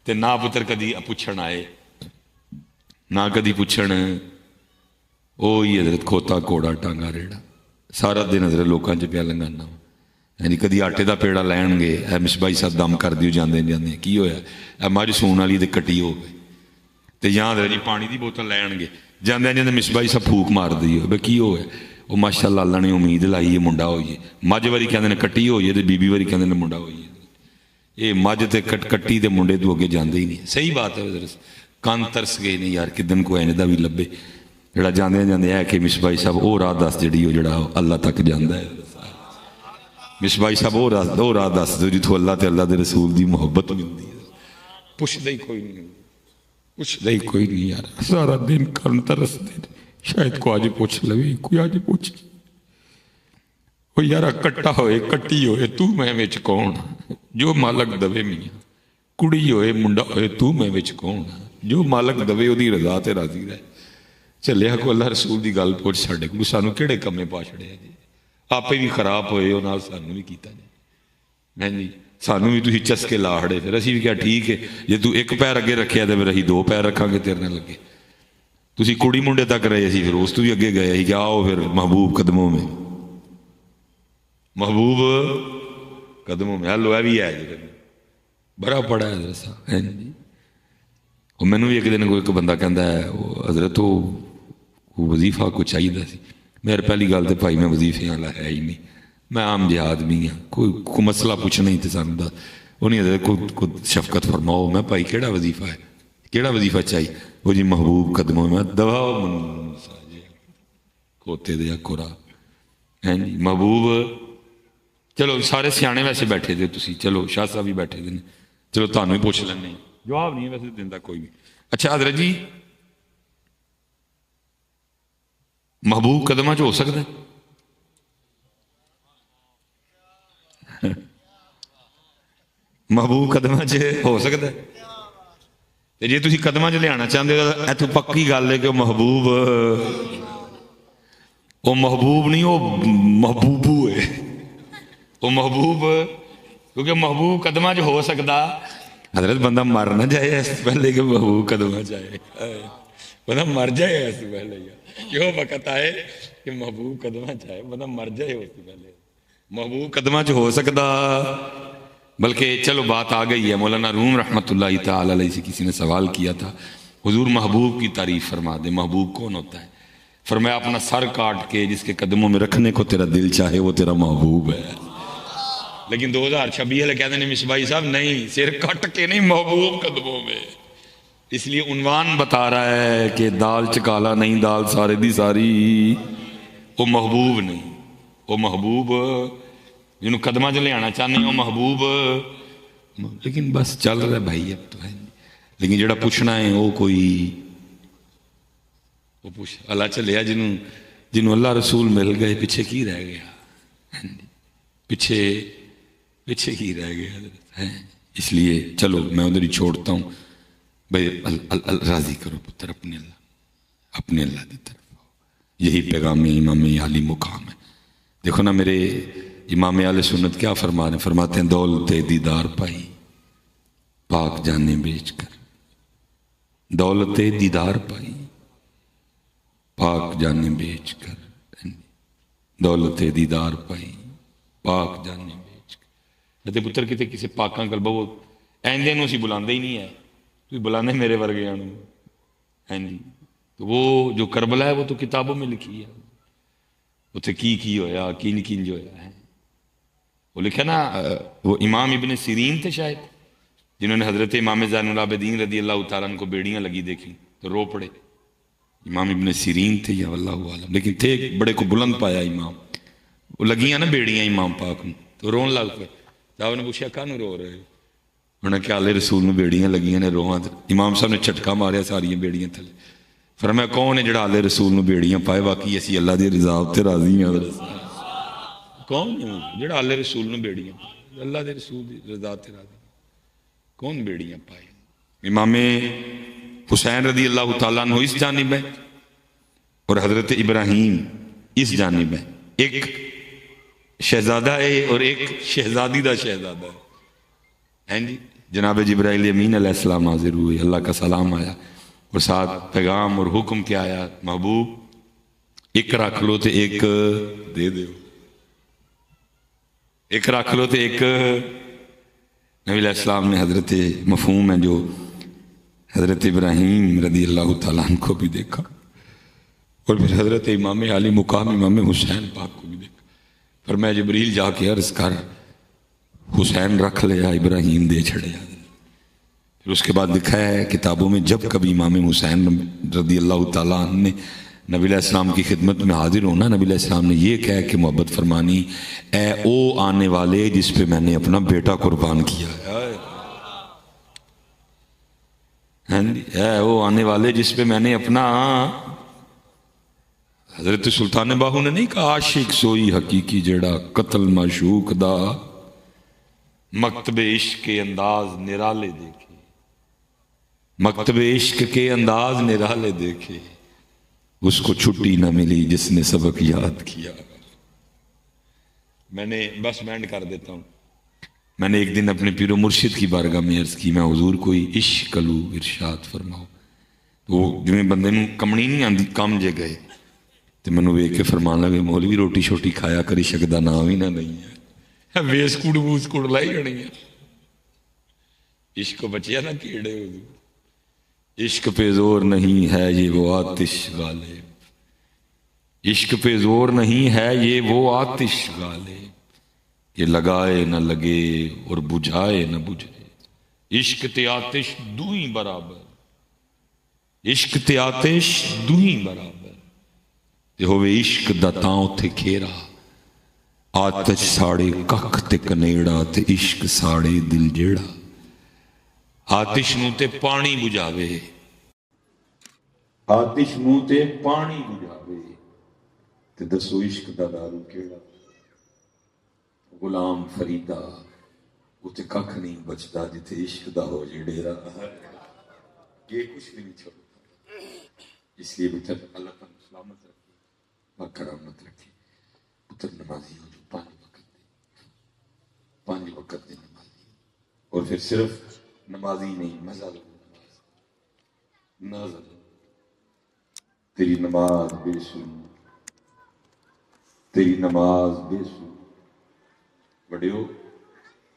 Speaker 1: تے نہ پتر کدی پوچھن آئے، نہ کدی پوچھن وہی حضرت کھوتا کوڑا ٹانگا ریڑا، سارا دن حضرت لوکاں چ پیا لنگانا، یعنی کدی آٹے دا پیڑا لین گے، اے مصباحی صاحب دم کر دیو جاندے جاندے کی ہویا، اے مجھ سون والی تے کٹی ہو گئی، تے یہاں حضرت جی پانی دی بوتل لین گے، جاندے جاندے مصباحی صاحب پھوک مار دیو، بے کی ہویا؟ وہ ماشاءاللہ اللہ نے امید لائی ہے منڈا ہوئیے، مجھ واری کہندے نے کٹی ہوئیے تے بی بی واری کہندے نے منڈا ہوئیے، یہ مجھ تے کٹی تے منڈے تو اگے جاندے ہی نہیں۔ صحیح بات ہے حضرت، کان ترس گئے نہیں یار کدن کو ایندا بھی لبے جڑا جاندے جاندے ہے کہ مصباحی صاحب وہ راہ دس جڑی وہ جڑا اللہ تک جاندا ہے۔ مصباحی صاحب وہ راہ دس دو جتھوں اللہ تے اللہ دے رسول دی محبت ملدی ہے۔ پوچھدا ہی کوئی نہیں، پوچھدا ہی کوئی نہیں یار، سارا دن کان ترس دے، شاید کو آج پوچھ لوی، کوئی آج پوچھ۔ وہ یار کٹا ہوئے کٹی ہوئے تو میں وچ کون، جو مالک دے میاں، کڑی ہوئے منڈا ہوئے تو میں وچ کون، جو مالک دے وہی رضا تے راضی رہے۔ چلیا کو اللہ رسول دی گل پوچھ ساڈے کو سانو کہڑے کمے پا چھڑیا جی، آپ بھی خراب ہوئے ہو نال سانو بھی کیتا جی، نہیں جی سانو بھی تسی چسکے لاڑے، پھر اسی بھی کیا ٹھیک ہے جے تو ایک پیر اگے رکھیا تے پھر اسی دو پیر رکھاں گے تیرے نال لگے، تسی کڑی منڈے تک رہے سی، پھر اس تو بھی اگے گئے ہی کہ آؤ پھر محبوب قدموں میں، محبوب قدموں میں، ہلو ہے بھی ہے جی بڑا پڑا ہے حضرت صاحب ہے جی۔ اور مینوں بھی ایک دن کوئی ایک بندہ کہندا ہے وہ حضرت وہ وظیفہ کو چاہیے سی، میرے پہلی گل تے بھائی میں وظیفے والا ہے ہی نہیں، میں عام جہاد بھی ہاں، کوئی مسئلہ پوچھنا ہی تے سانوں دا انہیں حضرت کو شفقت فرماؤ، میں بھائی کیڑا وظیفہ ہے، کیڑا وظیفہ چاہیے، وہ جی محبوب قدموں میں، دوا کھوتے دیا کورا ہے جی محبوب۔ چلو سارے سیانے ویسے بیٹھے تھے تسی، چلو شاہ صاحب بھی بیٹھے تھے، چلو تانوں ہی پوچھ لینے، جواب نہیں ویسے دیندا کوئی بھی۔ اچھا حضرت جی محبوب قدمہ چ ہو سکتا ہے؟ محبوب قدمہ چ ہو سکتا ہے؟ جی تسی قدمہ چ لیا چاہتے ہو اتو پکی گل ہے کہ محبوب، وہ محبوب نہیں وہ محبوبو ہے، وہ محبوب، کیونکہ محبوب قدمہ چ ہو سکتا حضرت بندہ مر نہ جائے اس پہلے کہ محبوب قدمہ جائے، بندہ مر جائے اس پہلے کیوں وقت آئے کہ محبوب قدمہ جائے، بندہ مر جائے اس پہلے محبوب قدمہ چ ہو سکتا۔ بلکہ چلو بات آ گئی ہے، مولانا روم رحمۃ اللہ تعالی علیہ سے کسی نے سوال کیا تھا حضور محبوب کی تعریف فرما دے، محبوب کون ہوتا ہے؟ فرمایا اپنا سر کاٹ کے جس کے قدموں میں رکھنے کو تیرا دل چاہے وہ تیرا محبوب ہے۔ لیکن 2026 والے کہتے ہیں مصباحی صاحب نہیں، سر کٹ کے نہیں، محبوب قدموں میں، اس لیے عنوان بتا رہا ہے کہ دال چکالا نہیں، دال سارے دی ساری، وہ محبوب نہیں، وہ محبوب جنہوں قدمہ چ لے آنا چاہنے وہ محبوب، لیکن بس چل رہا ہے بھائی اب تو ہے، لیکن جڑا پوچھنا ہے وہ کوئی وہ پوچھ اللہ چلیا جنہوں اللہ رسول مل گئے پیچھے کی رہ گیا، پیچھے کی رہ گیا ہے۔ اس لیے چلو میں ادھر ہی چھوڑتا ہوں بھائی، راضی کرو پتر اپنے اللہ کی طرف، یہی پیغام امام عالی مقام ہے۔ دیکھو نا میرے امام اہل سنت کیا فرمانے، فرماتے ہیں دولت دیدار پائی پاک جانے بیچ کر، دولت دیدار پائی پاک جانے بیچ کر، دولت دیدار پائی پاک جانے بیچ کر۔ تے پتر کتے کسی پاکاں کل بہو ایندے نو سی بلاندے ہی نہیں ہے، تو بلانے میرے ورگے آنو ہے نہیں، تو وہ جو کربلا ہے وہ تو کتابوں میں لکھی ہے، اتنے کی ہویا کینج ہویا ہے، وہ لکھا نا، وہ امام ابن سیرین تھے شاید جنہوں نے حضرت امام زین العابدین رضی اللہ تعالیٰ عنہ کو بیڑیاں لگی دیکھی تو رو پڑے، امام ابن سیرین تھے یا واللہ عالم، لیکن تھے بڑے کو بلند پایا امام، وہ لگیاں نا بیڑیاں امام پاک میں تو رون لگ پہ، صاحب نے پوچھا کانوں رو رہے ہو؟ انہوں نے کہا اللہ رسول میں بیڑیاں لگیاں نے رواں، امام صاحب نے جھٹکا ماریا ساری بیڑیاں تھلے، فرمایا کون ہے جڑا اللہ رسول میں بیڑیاں پائے، واقعی اسی اللہ دی رضا تے راضی ہیں، کون ہے جڑا اللہ رسول میں بیڑیاں پائے، اللہ دے رسول دی رضا تے راضی، کون بیڑیاں پائے؟ امام حسین رضی اللہ تعالیٰ عنہ اس جانب ہے اور حضرت ابراہیم اس جانب ہے، ایک شہزادہ ہے اور ایک شہزادی دا شہزادہ ہے جی۔ جناب جبرائیل امین علیہ السلام حاضر ہوئے، اللہ کا سلام آیا اور ساتھ پیغام اور حکم کیا آیا، محبوب ایک رکھ لو تے ایک دے دیو، ایک رکھ لو تے ایک، نبی علیہ السلام نے حضرت مفہوم ہے جو حضرت ابراہیم رضی اللہ تعالیٰ عنہ کو بھی دیکھا اور پھر حضرت امام عالی مقام امام حسین پاک کو بھی دیکھا، فرمایا جبریل جا کے عرض کر حسین رکھ لیا ابراہیم دے چھڑیا۔ پھر اس کے بعد لکھا ہے کتابوں میں جب کبھی امام حسین رضی اللہ تعالیٰ عنہ نے نبی علیہ السلام کی خدمت میں حاضر ہونا، نبی علیہ السلام نے یہ کہہ کہ محبت فرمانی، اے او آنے والے جس پہ میں نے اپنا بیٹا قربان کیا ہے، اے او آنے والے جس پہ میں نے اپنا حضرت سلطان باہو نے نہیں کہا عاشق سوئی حقیقی جڑا قتل معشوق دا مکتب عشق کے انداز نرالے دیکھے، مکتب عشق کے انداز نرالے دیکھے، اس کو چھٹی نہ ملی جس نے سبق یاد کیا۔ میں نے بس بینڈ کر دیتا ہوں۔ میں نے ایک دن اپنے پیر و مرشد کی بارگاہ میں عرض کی، میں حضور کوئی عشق کلو ارشاد فرماؤ۔ تو وہ جو بندے نوں کمنی نہیں آندی کم جے گئے تو مینوں ویکھ کے فرمان لگے مولوی روٹی شوٹی کھایا کری عشق دا نام ہی نہ نہیں ہے، ویس کوڑ بوس کوڑ لائی ہونی ہے۔ عشق بچیا نہ کیڑے حضور، عشق پہ زور نہیں ہے یہ وہ آتش غالب، عشق پہ زور نہیں ہے یہ وہ آتش غالب کہ لگائے نہ لگے اور بجھائے نہ بجھے۔ عشق تے آتش دوئی برابر، عشق تے آتش دوئی برابر تے ہوئے عشق دا تاں تے کھیرا، آتش ساڑے ککھ تے کنیڑا تے عشق ساڑے دل جیڑا۔ آتش نو تے پانی بجھاوے، آتش نو تے پانی بجھاوے تے دسو عشق دا دارو کیڑا۔ غلام فریدہ اتے ککھ نہیں بچتا جتے عشق دا ہو جے ڈیرا، یہ کچھ بھی نہیں چھوڑتا۔ اس لیے پتر اللہ تعالیٰ سلامت رکھے، باکرامت رکھے، پتر نمازی ہو جو 5 وقت دے، 5 وقت دے نمازی، اور پھر صرف نمازی نہیں مزہ لو نماز، نازل تیری نماز بے سن، تیری نماز بے سن، بڑے ہو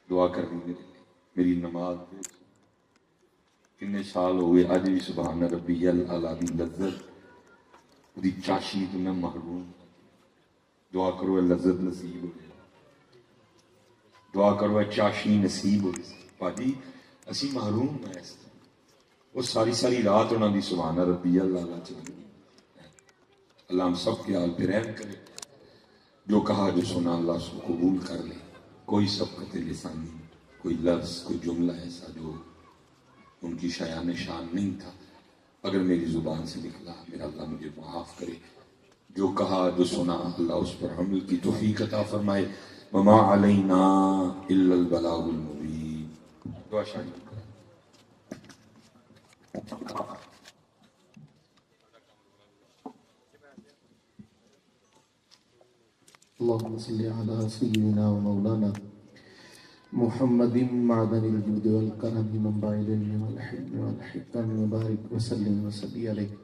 Speaker 1: دعا کرنی میرے لیے، میری نماز بے سن۔ کتنے سال ہوئے آج بھی سبحان ربی الاعلیٰ دی لذت دی چاشنی تو میں محروم، دعا کرو اے لذت نصیب ہو جائے، دعا کرو اے چاشنی نصیب ہو جائے۔ پاجی اسی محروم ہیں اس طرح، وہ ساری ساری رات انہوں دی سبحان ربی الاعلیٰ چلی، اللہ ہم سب کے حال پہ رحم کرے۔ جو کہا جو سنا اللہ اس کو قبول کر لے، کوئی سبقت لسانی، کوئی لفظ، کوئی جملہ ایسا جو ان کی شایان شان نہیں تھا، اگر میری زبان سے نکلا میرا اللہ مجھے معاف کرے۔ جو کہا جو سنا اللہ اس پر عمل کی توفیق عطا فرمائے۔ وما علینا الا البلاغ المبین۔ دعا شامل کریں۔
Speaker 2: اللهم صل على سيدنا ومولانا محمد معدن الجود والكرم منبع العلم والحلم والحكم وبارك وسلم وصلی علیہ۔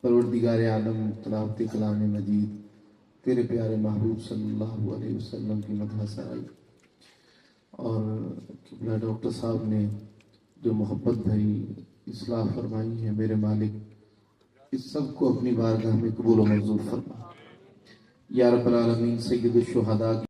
Speaker 2: پروردگار عالم، تلاوت کلام مجید تیرے پیارے محبوب صلی اللہ علیہ وسلم کی مدح سرائی، اور قبلہ ڈاکٹر صاحب نے جو محبت بھری اصلاح فرمائی ہے، میرے مالک اس سب کو اپنی بارگاہ میں قبول و منظور فرما۔ یا رب العالمین، سید الشہداء